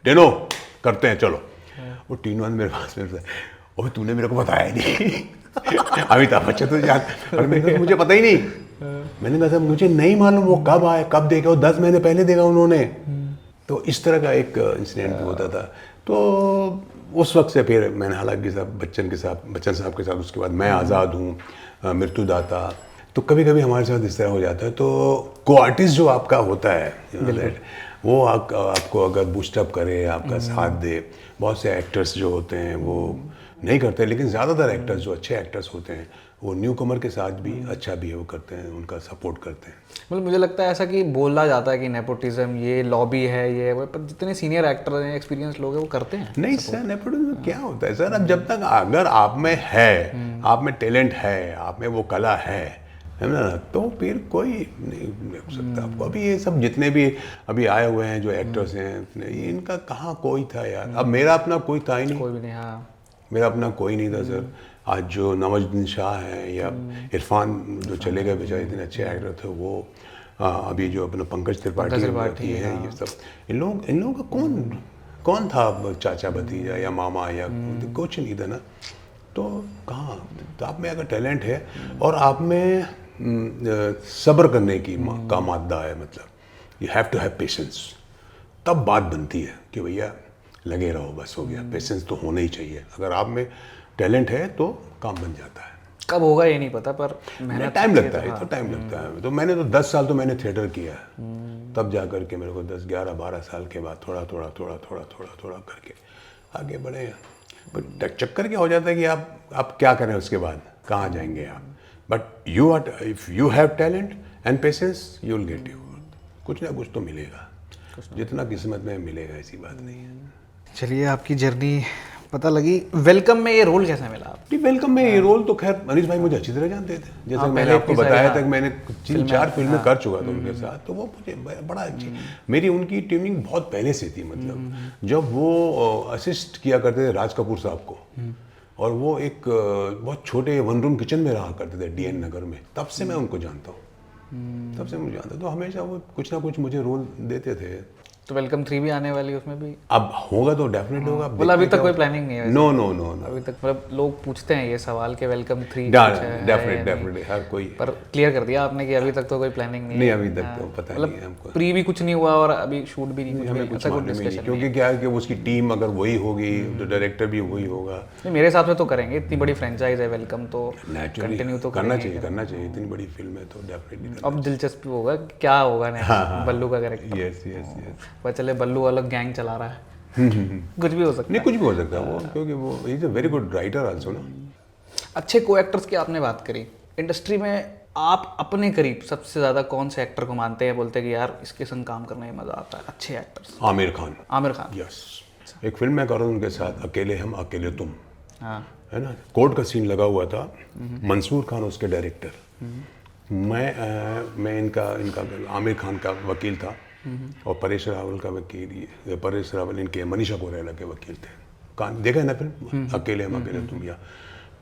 टीनू करते हैं चलो। वो टीनू आनंद मेरे पास में, अबे तूने मेरे को बताया नहीं अमिताभ बच्चन तो जान, और मैंने कहा मुझे पता ही नहीं। मैंने कहा सर मुझे नहीं मालूम वो कब आए कब देखा, वो 10 महीने पहले देखा उन्होंने। तो इस तरह का एक इंसिडेंट होता था। तो उस वक्त से फिर मैंने हालांकि साहब बच्चन साहब के साथ, उसके बाद मैं आज़ाद हूँ, मृत्युदाता, तो कभी कभी हमारे साथ इस तरह हो जाता है। तो को आर्टिस्ट जो आपका होता है वो आपको अगर बूस्टअप करे, आपका साथ दे। बहुत से एक्टर्स जो होते हैं वो नहीं करते, लेकिन ज़्यादातर एक्टर्स जो अच्छे एक्टर्स होते हैं वो न्यू कमर के साथ भी अच्छा बिहेव करते हैं, उनका सपोर्ट करते हैं। मतलब मुझे लगता है ऐसा कि बोला जाता है कि नेपोटिज्म ये लॉबी है ये वो, पर जितने सीनियर एक्टर हैं, एक्सपीरियंस लोग हैं, वो करते हैं। नहीं सर, नेपोटिज्म क्या होता है सर, अब जब तक अगर आप में है, आप में टैलेंट है, आप में वो कला है ना, तो फिर कोई नहीं रोक सकता आपको। अभी ये सब जितने भी अभी आए हुए हैं जो एक्टर्स हैं, इनका कहाँ कोई था यार। अब मेरा अपना कोई था ही नहीं, कोई भी नहीं। हाँ, मेरा अपना कोई नहीं था सर। आज जो नवाजुद्दीन शाह हैं या इरफान जो चले गए बेचारे, इतने अच्छे एक्टर थे वो, अभी जो अपना पंकज त्रिपाठी हैं, ये सब इन लोगों का कौन था चाचा भतीजा या मामा या कुछ नहीं था ना। तो कहाँ, तो आप में अगर टैलेंट है और आप में सब्र करने का मादा है, मतलब you have to have patience, तब बात बनती है कि भैया लगे रहो, बस हो गया। पेशेंस तो होना ही चाहिए। अगर आप में टैलेंट है तो काम बन जाता है। कब होगा ये नहीं पता, पर मेहनत टाइम लगता है, तो टाइम लगता है। तो मैंने तो 10 साल तो मैंने थिएटर किया है, तब जा करके मेरे को 10, 11, 12 साल के बाद थोड़ा करके आगे बढ़े हैं। पर चक्कर क्या हो जाता है कि आप क्या करें, उसके बाद कहाँ जाएंगे आप। But if you have talent and patience you will get your, कुछ ना कुछ तो मिलेगा, जितना किस्मत में मिलेगा, ऐसी बात नहीं है। चलिए, आपकी जर्नी पता लगी। वेलकम में ये रोल कैसे मिला आप? वेलकम में ये रोल तो खैर अनीश भाई मुझे अच्छी तरह जानते थे, जैसे मैंने आपको बताया था कि मैंने 3-4 फिल्में कर चुका था उनके साथ। तो वो मुझे बड़ा अच्छी, मेरी उनकी ट्यूनिंग बहुत पहले से थी। मतलब जब वो असिस्ट किया करते थे राज कपूर साहब को, और वो एक बहुत छोटे 1 रूम किचन में रहा करते थे DN नगर में, तब से मैं उनको जानता हूँ, तब से मुझे जानता। तो हमेशा वो कुछ ना कुछ मुझे रोल देते थे। तो वेलकम 3 भी आने वाली है, उसमें भी अब होगा तो डेफिनेटली होगा। बोला अभी तक कोई प्लानिंग नहीं है? नो अभी तक, मतलब लोग पूछते हैं ये सवाल कि वेलकम 3 डेफिनेटली हर कोई, पर क्लियर कर दिया आपने कि अभी तक तो कोई प्लानिंग नहीं है। अभी तक तो पता नहीं है हमको। प्री भी कुछ नहीं हुआ और अभी शूट भी नहीं, हमें कुछ मालूम नहीं, क्योंकि क्या है कि उसकी टीम अगर वही होगी तो डायरेक्टर भी वही होगा। मेरे हिसाब से तो करेंगे, इतनी बड़ी फ्रेंचाइज है वेलकम, तो कंटिन्यू तो करना चाहिए। इतनी बड़ी फिल्म है तो डेफिनेटली। अब दिलचस्पी होगा क्या होगा नेक्स्ट बल्लू का कैरेक्टर। यस पता चले बल्लू अलग गैंग चला रहा है कुछ भी हो सकता है। नहीं, कुछ भी हो सकता है वो, क्योंकि वो is a very good writer also ना। अच्छे को एक्टर्स की आपने बात करी, इंडस्ट्री में आप अपने करीब सबसे ज़्यादा कौन से एक्टर को मानते हैं, बोलते हैं कि यार इसके संग काम करने में मज़ा आता है? अच्छे एक्टर्स। आमिर खान। यस, एक फिल्म मैं कर रहा हूँ उनके साथ, अकेले हम अकेले तुम, हाँ, है ना। कोर्ट का सीन लगा हुआ था, मंसूर खान उसके डायरेक्टर, मैं इनका आमिर खान का वकील था, और परेश रावल का वकील, परेश रावल इनके मनीषा कोइराला के वकील थे। देखा है ना फिल्म अकेले हम अकेले तुम? या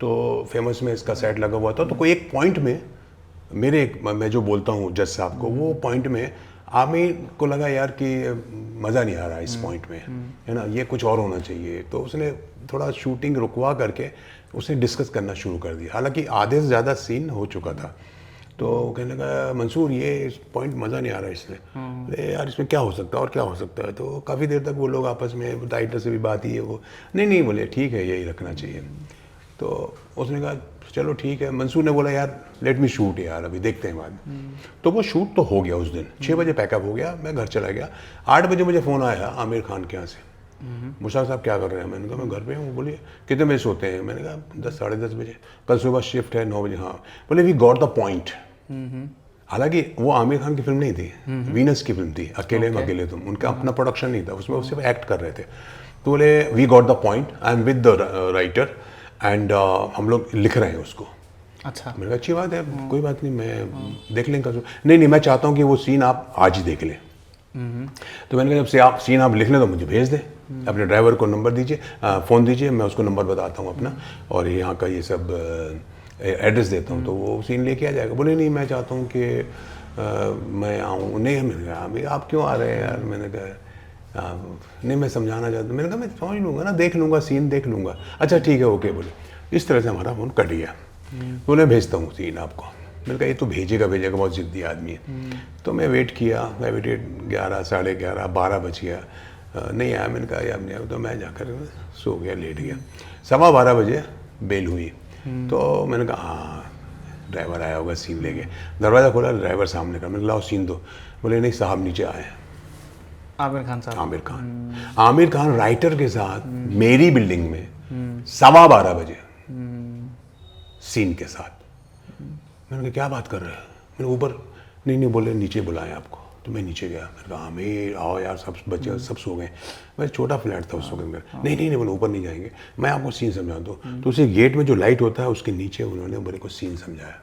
तो फेमस में इसका सेट लगा हुआ था। तो कोई एक पॉइंट में मैं जो बोलता हूँ जज साहब को, वो पॉइंट में आमिर को लगा यार कि मज़ा नहीं आ रहा इस पॉइंट में, है ना, ये कुछ और होना चाहिए। तो उसने थोड़ा शूटिंग रुकवा करके उसने डिस्कस करना शुरू कर दिया। हालांकि आधे से ज़्यादा सीन हो चुका था। तो कहने लगा मंसूर ये इस पॉइंट मज़ा नहीं आ रहा इसमें, अरे यार इसमें क्या हो सकता है और क्या हो सकता है। तो काफ़ी देर तक वो लोग आपस में, राइटर से भी बात ही है, वो नहीं बोले ठीक है यही रखना चाहिए। तो उसने कहा चलो ठीक है। मंसूर ने बोला यार लेट मी शूट यार, अभी देखते हैं बाद। तो वो शूट तो हो गया उस दिन, 6 बजे पैकअप हो गया, मैं घर चला गया। 8 बजे मुझे फ़ोन आया आमिर खान के यहाँ से मुश्ताक साहब क्या कर रहे हैं? मैंने कहा मैं घर पे हूँ। बोलिए कितने बजे सोते हैं? मैंने कहा 10 साढ़े 10 बजे। कल सुबह शिफ्ट है 9 बजे। हाँ। बोले वी गॉट द पॉइंट। हालांकि वो आमिर खान की फिल्म नहीं थी, वीनस की फिल्म थी, अकेले में अकेले तुम, उनका अपना प्रोडक्शन नहीं था, उसमें वो सिर्फ एक्ट कर रहे थे। तो बोले we got the point, I am with the writer and हम लोग लिख रहे हैं उसको। अच्छा। मैंने कहा अच्छी बात है, कोई बात नहीं, मैं देख लेंगे। नहीं मैं चाहता हूँ कि वो सीन आप आज ही देख लें। तो मैंने कहा जब से आप सीन आप लिख लें तो मुझे भेज दें, अपने ड्राइवर को नंबर दीजिए, फ़ोन दीजिए, मैं उसको नंबर बताता हूँ अपना और यहाँ का ये सब एड्रेस देता हूँ, तो वो सीन लेके आ जाएगा। बोले नहीं मैं चाहता हूँ कि मैं आऊँ। नहीं मैंने कहा अभी आप क्यों आ रहे हैं यार? मैंने कहा नहीं मैं समझाना चाहता हूँ। मैंने कहा मैं समझ लूँगा ना, देख लूँगा सीन, देख लूँगा। अच्छा ठीक है ओके। बोले इस तरह से हमारा फ़ोन कट गया। तो उन्हें भेजता हूँ सीन आपको। मैंने कहा ये तो भेजेगा, बहुत ज़िद्दी आदमी है। तो मैं वेट किया, मैं वेटेड 11 साढ़े 11 12 बज गया, नहीं आया। मैंने कहा यार नहीं आया, तो मैं जाकर सो गया, लेट गया। 12:15 बजे बेल हुई। तो मैंने कहा हाँ ड्राइवर आया होगा सीन लेके। दरवाज़ा खोला, ड्राइवर सामने का। मैंने लाओ सीन दो। बोले नहीं साहब नीचे आए। आमिर खान साहब। आमिर खान राइटर के साथ मेरी बिल्डिंग में 12:15 बजे सीन के साथ। मैंने कहा क्या बात कर रहे हैं? मैंने ऊपर नहीं बोले नीचे बुलाएं आपको। तो मैं नीचे गया। मैंने कहा आमिर आओ यार, सब बच्चे सब सो गए। मैं छोटा फ्लैट था उस वक्त मेरा। नहीं बोले ऊपर नहीं जाएंगे, मैं आपको सीन समझा दूँ। तो उसी गेट में जो लाइट होता है उसके नीचे उन्होंने मेरे को सीन समझाया।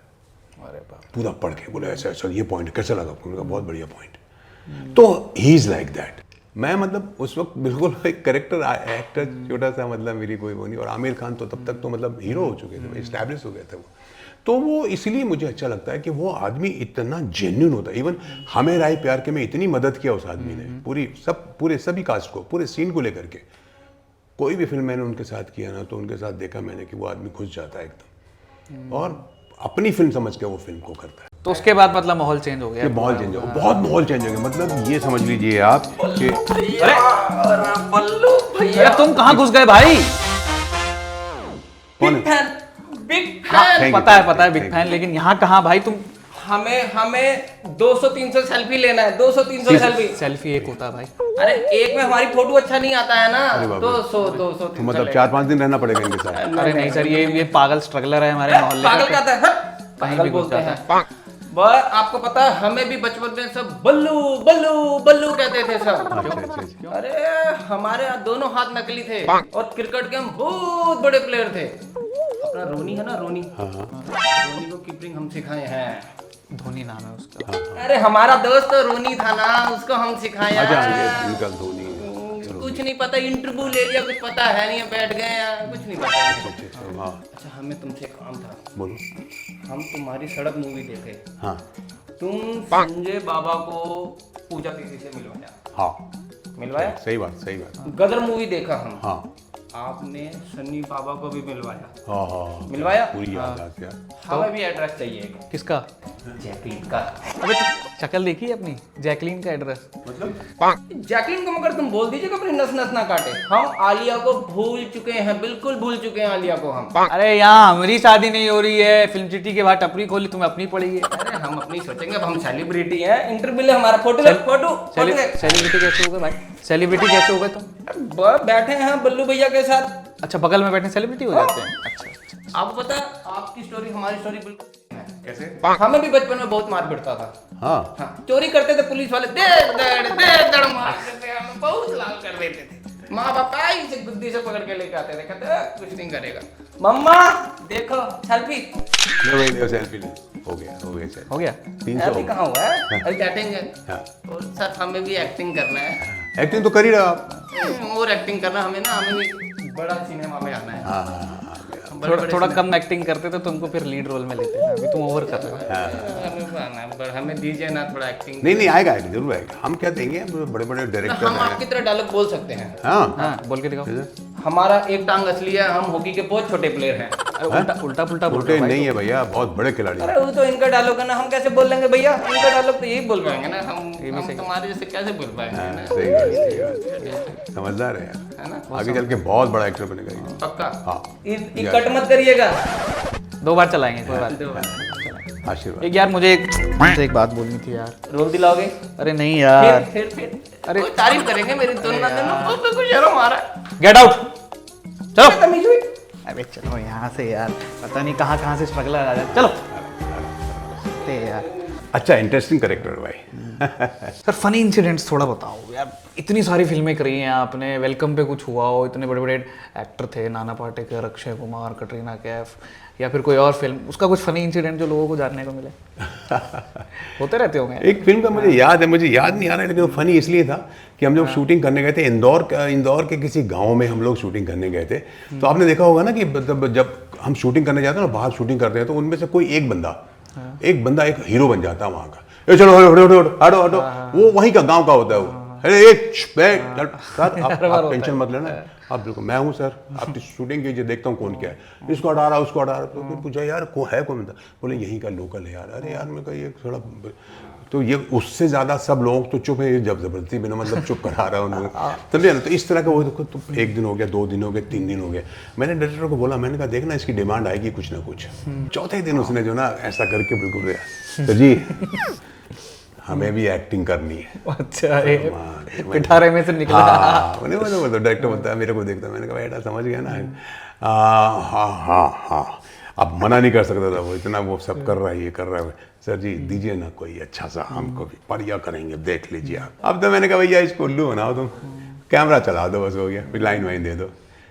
अरे बाप। पूरा पढ़ के बोले ऐसा ऐसा ये पॉइंट कैसा लगा आपको? मैंने कहा बहुत बढ़िया पॉइंट। तो ही इज़ लाइक दैट। मैं मतलब उस वक्त बिल्कुल एक करेक्टर एक्टर छोटा सा, मतलब मेरी कोई वो नहीं। और आमिर खान तो तब तक तो मतलब हीरो हो चुके थे, इस्टेब्लिश हो गए थे वो। तो वो इसलिए मुझे अच्छा लगता है कि वो आदमी इतना जेन्युइन होता है। इवन हमें राय प्यार के में इतनी मदद किया उस आदमी ने, पूरे सभी कास्ट को, पूरे सीन को लेकर के। कोई भी फिल्म मैंने उनके साथ किया ना, तो उनके साथ देखा मैंने कि वो आदमी घुस जाता है एकदम और अपनी फिल्म समझ के वो फिल्म को करता है। तो उसके बाद मतलब माहौल चेंज हो गया? माहौल चेंज हो गया, बहुत माहौल चेंज हो गया। मतलब ये समझ लीजिए आप कि बल्लू भैया तुम कहाँ घुस गए भाई? Big fan. पता है बिग फैन, लेकिन यहाँ कहाँ भाई तुम? हमें 200-300 सेल्फी लेना है, 200-300 सेल्फी एक होता है भाई। अरे एक में हमारी फोटो अच्छा नहीं आता है ना, 200 तो मतलब 4-5 दिन रहना पड़ेगा इनके साथ। अरे नहीं सर, ये पागल स्ट्रगलर है हमारे मोहल्ले पागल का। कहता है, पागल बोलते हैं। आपको पता है हमें भी बचपन में सब बल्लू बल्लू बल्लू कहते थे सब। अच्छा। अरे हमारे दोनों हाथ नकली थे और क्रिकेट के हम बहुत बड़े प्लेयर थे। अपना रोनी है ना, रोनी को कीपिंग हम सिखाए हैं। धोनी नाम है उसका। अरे हमारा दोस्त रोनी था ना, उसको हम सिखाए हैं। अच्छा इनका धोनी कुछ नहीं पता, इंटरव्यू ले लिया, कुछ पता है नहीं, बैठ गए यार, कुछ नहीं पता। अच्छा हमें तुमसे काम था। बोलो। हम तुम्हारी सड़क मूवी देखे। हाँ। तुम संजय बाबा को पूजा दीदी से मिलवाया। हाँ मिलवाया। सही बात। गदर मूवी देखा हम। हाँ। आपने सन्नी बाबा को भी मिलवाया। हाँ मिलवाया। पूरी याद आती है। हमें भी एड्रेस चाहिए। किसका? जैकलीन का। अबे शक्ल देखी है अपनी? जैकलीन का एड्रेस मतलब जैकलीन को मगर तुम बोल दीजिएगा अपनी नस ना काटे। हम आलिया को भूल चुके हैं, बिल्कुल भूल चुके हैं आलिया को हम। अरे यहाँ हमारी शादी नहीं हो रही है, फिल्म सिटी के बाहर टपरी खोली, तुम्हें अपनी पड़ी है। अरे हम अपनी सोचेंगे, अब हम सेलिब्रिटी हैं, इंटरव्यू ले हमारा फोटो सेलिब्रिटी कैसे हो गए भाई? सेलिब्रिटी कैसे हो गए तुम? बैठे हैं बल्लू भैया के साथ। अच्छा बगल में बैठे सेलिब्रिटी हो जाते हैं? अच्छा। आपको पता है आपकी स्टोरी हमारी स्टोरी बिल्कुल कैसे? हमें भी बचपन में बहुत मार पड़ता था। हाँ। चोरी करते थे पुलिस वाले, दे दड़ मारते थे, हमें बहुत लाल कर देते थे। माँ बाप आई से बुद्धि से पकड़ के लेके आते थे, कहते कुछ नहीं करेगा। मम्मा देखो सेल्फी। सेल्फी हो गया हो गया। 300 अभी कहाँ हुआ है? अभी चैटिंग है। और सर हमें भी एक्टिंग करना है। एक्टिंग तो कर ही रहा आप। और एक्टिंग करना हमें ना, हमें भी बड़ा सिनेमा में आना है। हाँ। थोड़ा कम एक्टिंग करते थे, तुमको फिर लीड रोल में लेते हैं। अभी तुम ओवर कर रहे हो। हमें दीजिए ना थोड़ा एक्टिंग। नहीं आएगा जरूर आएगा। हम क्या देंगे, बड़े डायरेक्टर हम आपकी तरह डायलॉग बोल सकते हैं। हाँ बोल के दिखाओ। हमारा एक टांग असली है, हम हॉकी के बहुत छोटे प्लेयर हैं। उल्टा पुल्टा छोटे नहीं है भैया, बहुत बड़े खिलाड़ी। अरे वो तो इनका डायलॉग है ना, हम कैसे बोल लेंगे भैया? इनका डायलॉग तो यही बोल पाएंगे ना, हम तुम्हारे जैसे कैसे बोल पाएंगे? सही बात, समझदार है यार, आगे चल के बहुत बड़ा एक्टर बनेगा। पक्का। हाँ कट मत करिएगा। 2 बार चलाएंगे, कोई बात नहीं। आशीर्वाद। एक यार मुझे एक बात बोलनी थी यार। रोल दिलाओगे? अरे नहीं यार, फिर अरे तारीफ करेंगे मेरी तो ना कुछ शर्म आ रहा है। गेट आउट, चलो। तमीज हुई। अबे चलो यहाँ से यार, पता नहीं कहाँ से स्ट्रगल आ जाए। चलो ते यार। अच्छा इंटरेस्टिंग करेक्टर भाई। सर फनी इंसिडेंट्स थोड़ा बताओ यार, इतनी सारी फिल्में करी हैं आपने, वेलकम पे कुछ हुआ हो, इतने बड़े बड़े एक्टर थे, नाना पाटेकर, अक्षय कुमार, कटरीना कैफ, या फिर कोई और फिल्म, उसका कुछ फनी इंसिडेंट जो लोगों को जानने को मिले। होते रहते होंगे। एक फिल्म का मुझे याद है, मुझे याद नहीं आ रहा है, लेकिन वो फनी इसलिए था कि हम लोग शूटिंग करने गए थे इंदौर के किसी गांव में हम लोग शूटिंग करने गए थे। तो आपने देखा होगा ना कि जब हम शूटिंग करने जाते हैं ना, बाहर शूटिंग करते हैं, तो उनमें से कोई एक बंदा एक हीरो बन जाता है वहाँ का। ए चलो हटो, वो वहीं का गाँव का होता है वो। अरे आप टेंशन मत लेना, आप बिल्कुल, मैं हूँ सर, आपकी शूटिंग कीजिए, देखता हूँ कौन क्या है, इसको हटा रहा उसको हटा रहा। तो पूछा यार कौन है, कौन बंदा? बोले यहीं का लोकल है यार। अरे यार मैं कहा ये थोड़ा, तो ये उससे ज़्यादा सब लोग तो चुप है, जब जबरदस्ती बिना मतलब चुप करा रहा है उन्होंने, समझे ना। तो इस तरह का वो देखो, तो 1 दिन हो गया, 2 दिन हो गए, 3 दिन हो गए। मैंने डायरेक्टर को बोला, मैंने कहा देखना इसकी डिमांड आएगी कुछ ना कुछ। चौथे दिन उसने जो ना ऐसा करके बिल्कुल, तो जी हमें भी एक्टिंग करनी है। अच्छा, पिटारे में से निकला। बोलो डायरेक्टर बोलता है, मेरे को देखता है, मैंने कहा बेटा समझ गया ना। हाँ अब मना नहीं कर सकता था, वो इतना वो सब कर रहा है, ये कर रहा है। सर जी दीजिए ना कोई अच्छा सा, हमको भी बढ़िया करेंगे, देख लीजिए आप। अब तो मैंने कहा भैया इसको उल्लू बनाओ तुम, कैमरा चला दो, बस हो गया, फिर लाइन वाइन दे दो।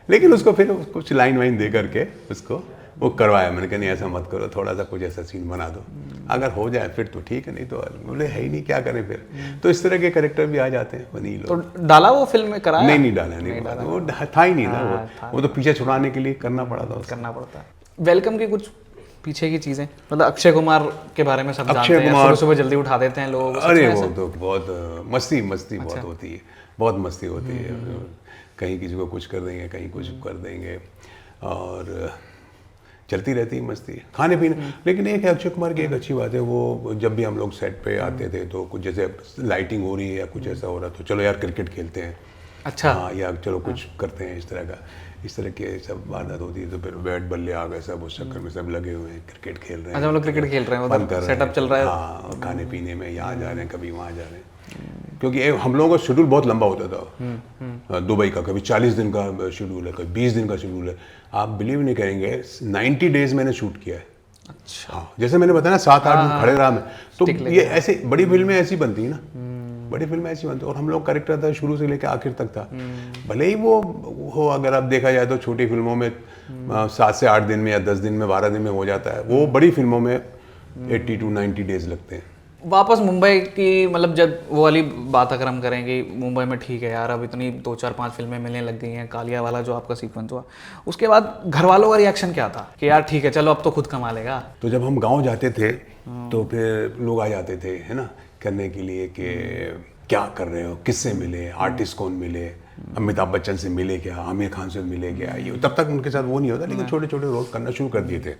लेकिन उसको फिर कुछ लाइन वाइन दे करके उसको वो करवाया। मैंने कहा नहीं ऐसा मत करो, थोड़ा सा कुछ ऐसा सीन बना दो, अगर हो जाए फिर तो ठीक है, नहीं तो बोले है ही नहीं, क्या करें फिर। तो इस तरह के कैरेक्टर भी आ जाते हैं बनी लोग। तो डाला वो फिल्म में, कराया? नहीं डाला, वो था ही नहीं ना, वो तो पीछे छुड़ाने के लिए करना पड़ा था, करना पड़ता। वेलकम की कुछ पीछे की चीजें, मतलब अक्षय कुमार के बारे में सब जानते हैं, सुबह जल्दी उठा देते हैं लोग। अरे वो तो बहुत मस्ती बहुत होती है, बहुत मस्ती होती है। कहीं किसी को कुछ कर देंगे, कहीं कुछ कर देंगे, और चलती रहती है मस्ती, खाने पीने। लेकिन एक है अक्षय कुमार की एक अच्छी बात है, वो जब भी हम लोग सेट पे आते थे तो कुछ जैसे लाइटिंग हो रही है या कुछ ऐसा हो रहा, तो चलो यार क्रिकेट खेलते हैं। अच्छा। हाँ, या चलो कुछ करते हैं, इस तरह के सब वारदात होती है। तो फिर बैट बल्ले आ गए, सब उस चक्कर में सब लगे हुए हैं, क्रिकेट खेल रहे हैं। अच्छा, हम लोग क्रिकेट खेल रहे हैं, उधर सेटअप चल रहा है। हाँ, खाने पीने में यहाँ जा रहे हैं, कभी वहाँ जा रहे हैं, क्योंकि हम लोगों का शेड्यूल बहुत लंबा होता था। दुबई का कभी 40 दिन का शेड्यूल है, कभी 20 दिन का शेड्यूल है। आप बिलीव नहीं करेंगे, 90 डेज मैंने शूट किया है। अच्छा। हाँ, जैसे मैंने बताया ना 7-8 दिन खड़े रहा मैं, तो ये ऐसे बड़ी फिल्में ऐसी बनती है ना, बड़ी फिल्में ऐसी बनती है। और हम लोग कैरेक्टर था शुरू से लेकर आखिर तक था। भले ही वो हो, अगर आप देखा जाए तो छोटी फिल्मों में 7 से 8 दिन में या 10 दिन में 12 दिन में हो जाता है, वो बड़ी फिल्मों में 80 to 90 डेज लगते हैं। वापस मुंबई की, मतलब जब वो वाली बात अगर हम करेंगे, मुंबई में ठीक है यार, अब इतनी 2-4-5 फिल्में मिलने लग गई हैं, कालिया वाला जो आपका सीक्वेंस हुआ, उसके बाद घर वालों का रिएक्शन क्या था कि यार ठीक है चलो अब तो खुद कमा लेगा? तो जब हम गांव जाते थे तो फिर लोग आ जाते थे, है ना, करने के लिए कि क्या कर रहे हो, किससे मिले, आर्टिस्ट कौन मिले, अमिताभ बच्चन से मिले क्या, आमिर खान से मिले क्या, ये तब तक उनके साथ वो नहीं होता। लेकिन छोटे छोटे रोल करना शुरू कर दिए थे।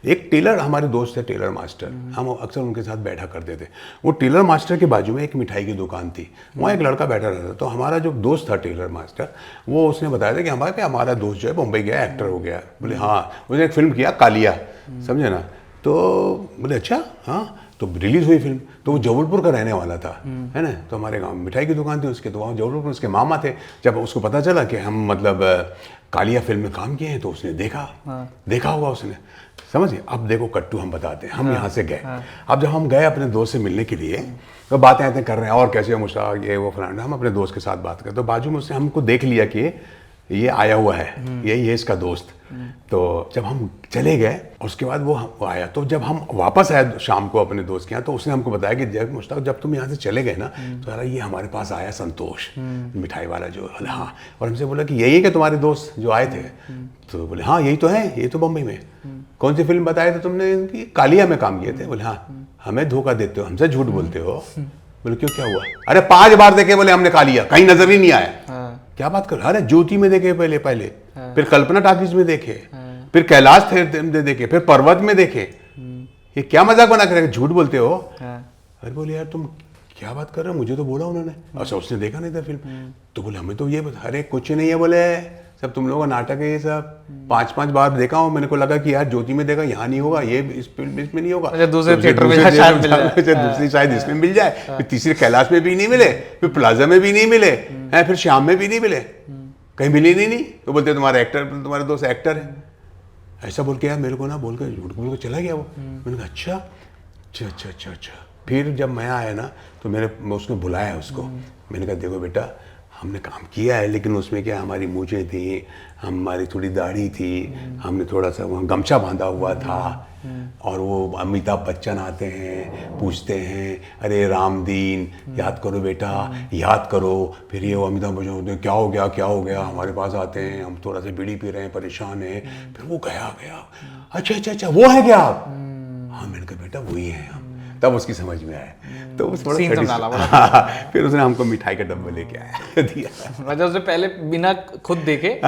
एक टेलर हमारे दोस्त थे, टेलर मास्टर, हम अक्सर उनके साथ बैठा करते थे। वो टेलर मास्टर के बाजू में एक मिठाई की दुकान थी, वहाँ एक लड़का बैठा रहता था। तो हमारा जो दोस्त था टेलर मास्टर, वो उसने बताया था कि हमारा दोस्त जो है मुंबई गया, एक्टर हो गया। बोले हाँ, उसने एक फिल्म किया कालिया, समझे ना। तो बोले अच्छा, हाँ। तो रिलीज हुई फिल्म, तो वो जबलपुर का रहने वाला था, है ना। तो हमारे गांव में मिठाई की दुकान थी उसके, तो वहाँ जबलपुर उसके मामा थे। जब उसको पता चला कि हम मतलब कालिया फिल्म में काम किए हैं, तो उसने देखा होगा उसने, समझिए। अब देखो कट्टू हम बताते हैं, हम यहाँ से गए। अब जब हम गए अपने दोस्त से मिलने के लिए, तो बातें कर रहे हैं, और कैसे मुश्ताक ये वो फलाना, हम अपने दोस्त के साथ बात करें, तो बाजू में उसने हमको देख लिया कि ये आया हुआ है, यही है इसका दोस्त। तो जब हम चले गए, उसके बाद वो आया, तो जब हम वापस आए शाम को अपने दोस्त के यहाँ, तो उसने हमको बताया कि जब मुश्ताक जब तुम यहाँ से चले गए ना, तो यार ये हमारे पास आया संतोष, मिठाई वाला जो, हाँ। और हमसे बोला कि यही है कि तुम्हारे दोस्त जो आए थे? तो बोले हाँ यही तो है, ये तो बम्बई में। कौन सी फिल्म बताई थी तुमने? इनकी कालिया में काम किए थे। बोले हाँ। हमें धोखा देते हो, हमसे झूठ बोलते हो। बोले क्यों, क्या हुआ? अरे 5 बार देखे, बोले हमने कालिया, कहीं नजर ही नहीं आया। क्या बात कर, अरे ज्योति में देखे पहले, फिर कल्पना टाकीज में देखे, फिर कैलाश थे देखे, फिर पर्वत में देखे। ये क्या मजाक बना कर झूठ बोलते हो? अरे बोले यार तुम क्या बात कर रहे हो, मुझे तो बोला उन्होंने। अच्छा उसने देखा नहीं था फिल्म? तो बोले हमें तो ये अरे कुछ नहीं है, बोले सब तुम लोगों का नाटक है ये सब। 5-5 बार देखा हूँ, मेरे को लगा कि यार ज्योति में देखा, यहाँ नहीं होगा, ये इस फिल्म इसमें नहीं होगा, दूसरे थिएटर में शायद मिल जाए, दूसरी शायद इसमें मिल जाए, फिर तीसरे कैलाश में भी नहीं मिले, फिर प्लाजा में भी नहीं मिले हैं, फिर शाम में भी नहीं मिले, कहीं मिले नहीं। तो बोलते तुम्हारा एक्टर, तुम्हारे दोस्त एक्टर है, ऐसा बोल के यार मेरे को ना बोल कर झूठ बोल कर चला गया वो। मैंने कहा अच्छा अच्छा अच्छा अच्छा अच्छा। फिर जब मैं आया ना तो उसने बुलाया उसको, मैंने कहा देखो बेटा हमने काम किया है, लेकिन उसमें क्या हमारी मूंछें थी, हमारी थोड़ी दाढ़ी थी, हमने थोड़ा सा वहाँ गमछा बांधा हुआ था, और वो अमिताभ बच्चन आते हैं पूछते हैं अरे रामदीन याद करो बेटा याद करो, फिर ये वो अमिताभ बच्चन होते हैं क्या हो गया हमारे पास आते हैं, हम थोड़ा सा बीड़ी पी रहे हैं, परेशान हैं, फिर वो गया अच्छा अच्छा अच्छा वो है क्या आप? हाँ मैंने कहा बेटा वही है हम। तब उसकी समझ में आया, तो उस फिर उसने हमको मिठाई का डब्बा लेके आया दिया, मतलब उसने पहले बिना खुद देखे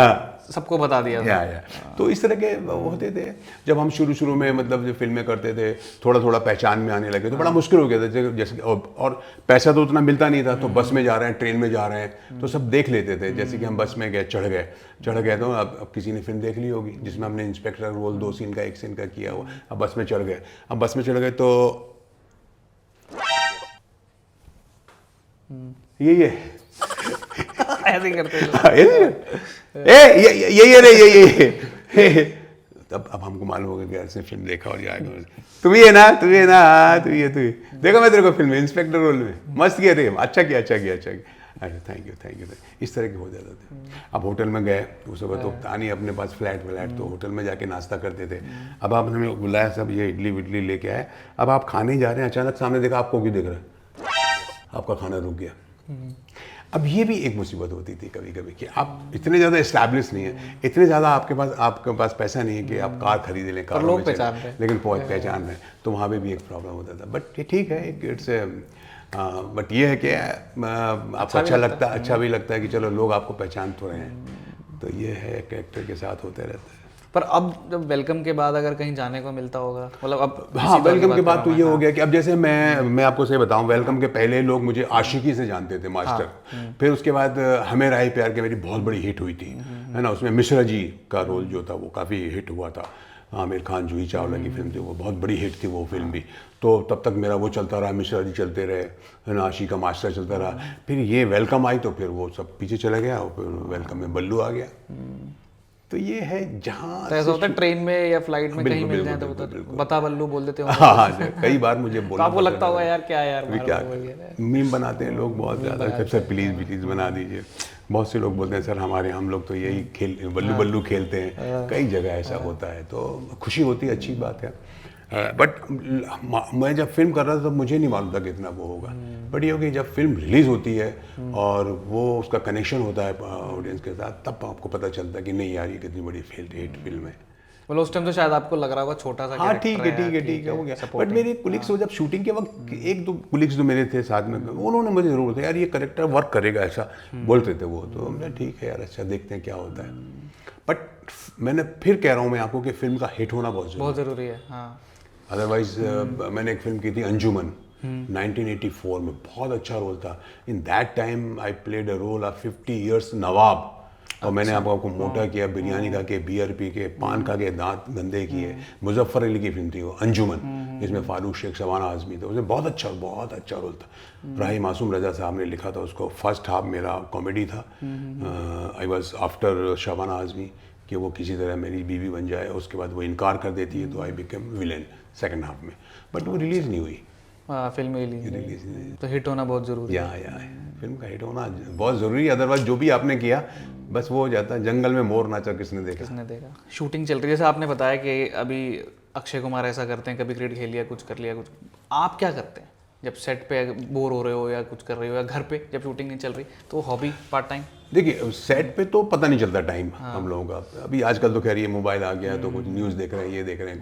सबको बता दिया था। या। तो इस तरह के होते थे जब हम शुरू में, मतलब जो फिल्में करते थे, थोड़ा पहचान में आने लगे तो बड़ा मुश्किल हो गया था, जैसे और पैसा तो उतना मिलता नहीं था, तो बस में जा रहे हैं, ट्रेन में जा रहे हैं, तो सब देख लेते थे। जैसे कि हम बस में गए, चढ़ गए तो अब किसी ने फिल्म देख ली होगी जिसमें हमने इंस्पेक्टर रोल 2 सीन का 1 सीन का किया हुआ, अब बस में चढ़ गए तो ये ऐसे ही करते ये अब हमको मालूम होगा कि ऐसे फिल्म देखा और आएगा तू ये ना देखो मैं तेरे को फिल्म में इंस्पेक्टर रोल में मस्त किया थे, अच्छा किया अरे थैंक यू। इस तरह के हो जाते थे। अब होटल में गए उस वक्त तो था नहीं अपने पास फ्लैट, तो होटल में जाके नाश्ता करते थे। अब आप हमें बुलाया, सब ये इडली विडली लेके आए, अब आप खाने जा रहे हैं, अचानक सामने देखा, आपको क्यों देख रहा है, आपका खाना रुक गया। अब ये भी एक मुसीबत होती थी कभी कभी कि आप इतने ज़्यादा इस्टेब्लिश नहीं है, इतने ज़्यादा आपके पास पैसा नहीं है कि आप कार खरीद लें, कार लोग पहचान रहे हैं, लेकिन पहचान रहे हैं, तो वहाँ पे भी एक प्रॉब्लम होता था। बट ये ठीक है, इट्स बट ये है कि आपको अच्छा भी लगता है कि चलो लोग आपको पहचान तो रहे हैं, तो ये है कैरेक्टर के साथ होते रहता है। पर अब जब वेलकम के बाद अगर कहीं जाने को मिलता होगा, मतलब अब हाँ वेलकम के बाद तो ये हो गया कि अब जैसे मैं आपको सही बताऊं, वेलकम के पहले लोग मुझे आशिकी से जानते थे, मास्टर। फिर उसके बाद हमें राही प्यार के मेरी बहुत बड़ी हिट हुई थी, है ना, उसमें मिश्रा जी का रोल जो था वो काफ़ी हिट हुआ था, आमिर खान जूही चावला की फिल्म थी वो, बहुत बड़ी हिट थी वो फिल्म भी। तो तब तक मेरा वो चलता रहा, मिश्रा जी चलते रहे, है ना, आशिकी का मास्टर चलता रहा। फिर ये वेलकम आई तो फिर वो सब पीछे चला गया, और फिर वेलकम में बल्लू आ गया। तो ये है जहाँ तो ऐसा होता है ट्रेन में या फ्लाइट में कहीं मिल जाए तो बता बल्लू बोल देते हो। हाँ कई बार मुझे बोलना आपको लगता होगा यार क्या मीम बनाते हैं लोग बहुत ज़्यादा, सर प्लीज़ बना दीजिए। बहुत से लोग बोलते हैं सर हम लोग तो यही बल्लू खेलते हैं, कई जगह ऐसा होता है, तो खुशी होती है, अच्छी बात है। बट मैं जब फिल्म कर रहा था तब मुझे नहीं मालूम था कि इतना वो होगा, बट ये हो कि जब फिल्म रिलीज़ होती है और वो उसका कनेक्शन होता है ऑडियंस के साथ, तब आपको पता चलता है कि नहीं यार ये कितनी बड़ी हिट फिल्म है। मतलब उस टाइम तो शायद आपको लग रहा होगा छोटा सा, हाँ ठीक है हो गया। बट मेरे कुलिक्स जब शूटिंग के वक्त 1-2 कुलिक्स जो मेरे थे साथ में, उन्होंने मुझे ज़रूर बताया यार ये करेक्टर वर्क करेगा, ऐसा बोलते थे वो, तो हमने ठीक है यार अच्छा देखते हैं क्या होता है। बट मैंने फिर कह रहा हूँ मैं आपको कि फिल्म का हिट होना बहुत ज़रूरी है। हाँ अदरवाइज मैंने एक फिल्म की थी अंजुमन 1984 में, बहुत अच्छा रोल था। In that time I played a role of 50 years nawab, और मैंने आपको मोटा किया, बिरयानी खा के, बियर पी के, पान खा के, दांत गंदे किए। मुजफ्फर अली की फिल्म थी वो अंजुमन, इसमें फारूक शेख, शबाना आजमी थे, उसमें बहुत अच्छा रोल था। राही मासूम रजा साहब ने लिखा था उसको। फर्स्ट हाफ मेरा कॉमेडी था, I was after Shabana Azmi कि वो किसी तरह मेरी बीवी बन जाए, उसके बाद वो इनकार कर देती है, तो I become villain second half में, बट वो रिलीज़ नहीं हुई। फिल्म रिलीज नहीं, तो हिट होना बहुत ज़रूरी है। या फिल्म का हिट होना बहुत ज़रूरी है, अदरवाइज जो भी आपने किया बस वो हो जाता है। जंगल में मोर नाचा किसने देखा। शूटिंग चल रही है, जैसे आपने बताया कि अभी अक्षय कुमार ऐसा करते हैं, कभी क्रिकेट खेल लिया, कुछ कर लिया, कुछ। आप क्या करते हैं जब सेट पे बोर हो रहे हो या कुछ कर रहे हो, या घर पे जब शूटिंग नहीं चल रही, तो हॉबी पार्ट टाइम? देखिए सेट पे तो पता नहीं चलता टाइम हम लोगों का। अभी आजकल तो खैर ये मोबाइल आ गया है, तो कुछ न्यूज़ देख रहे हैं, ये देख रहे हैं,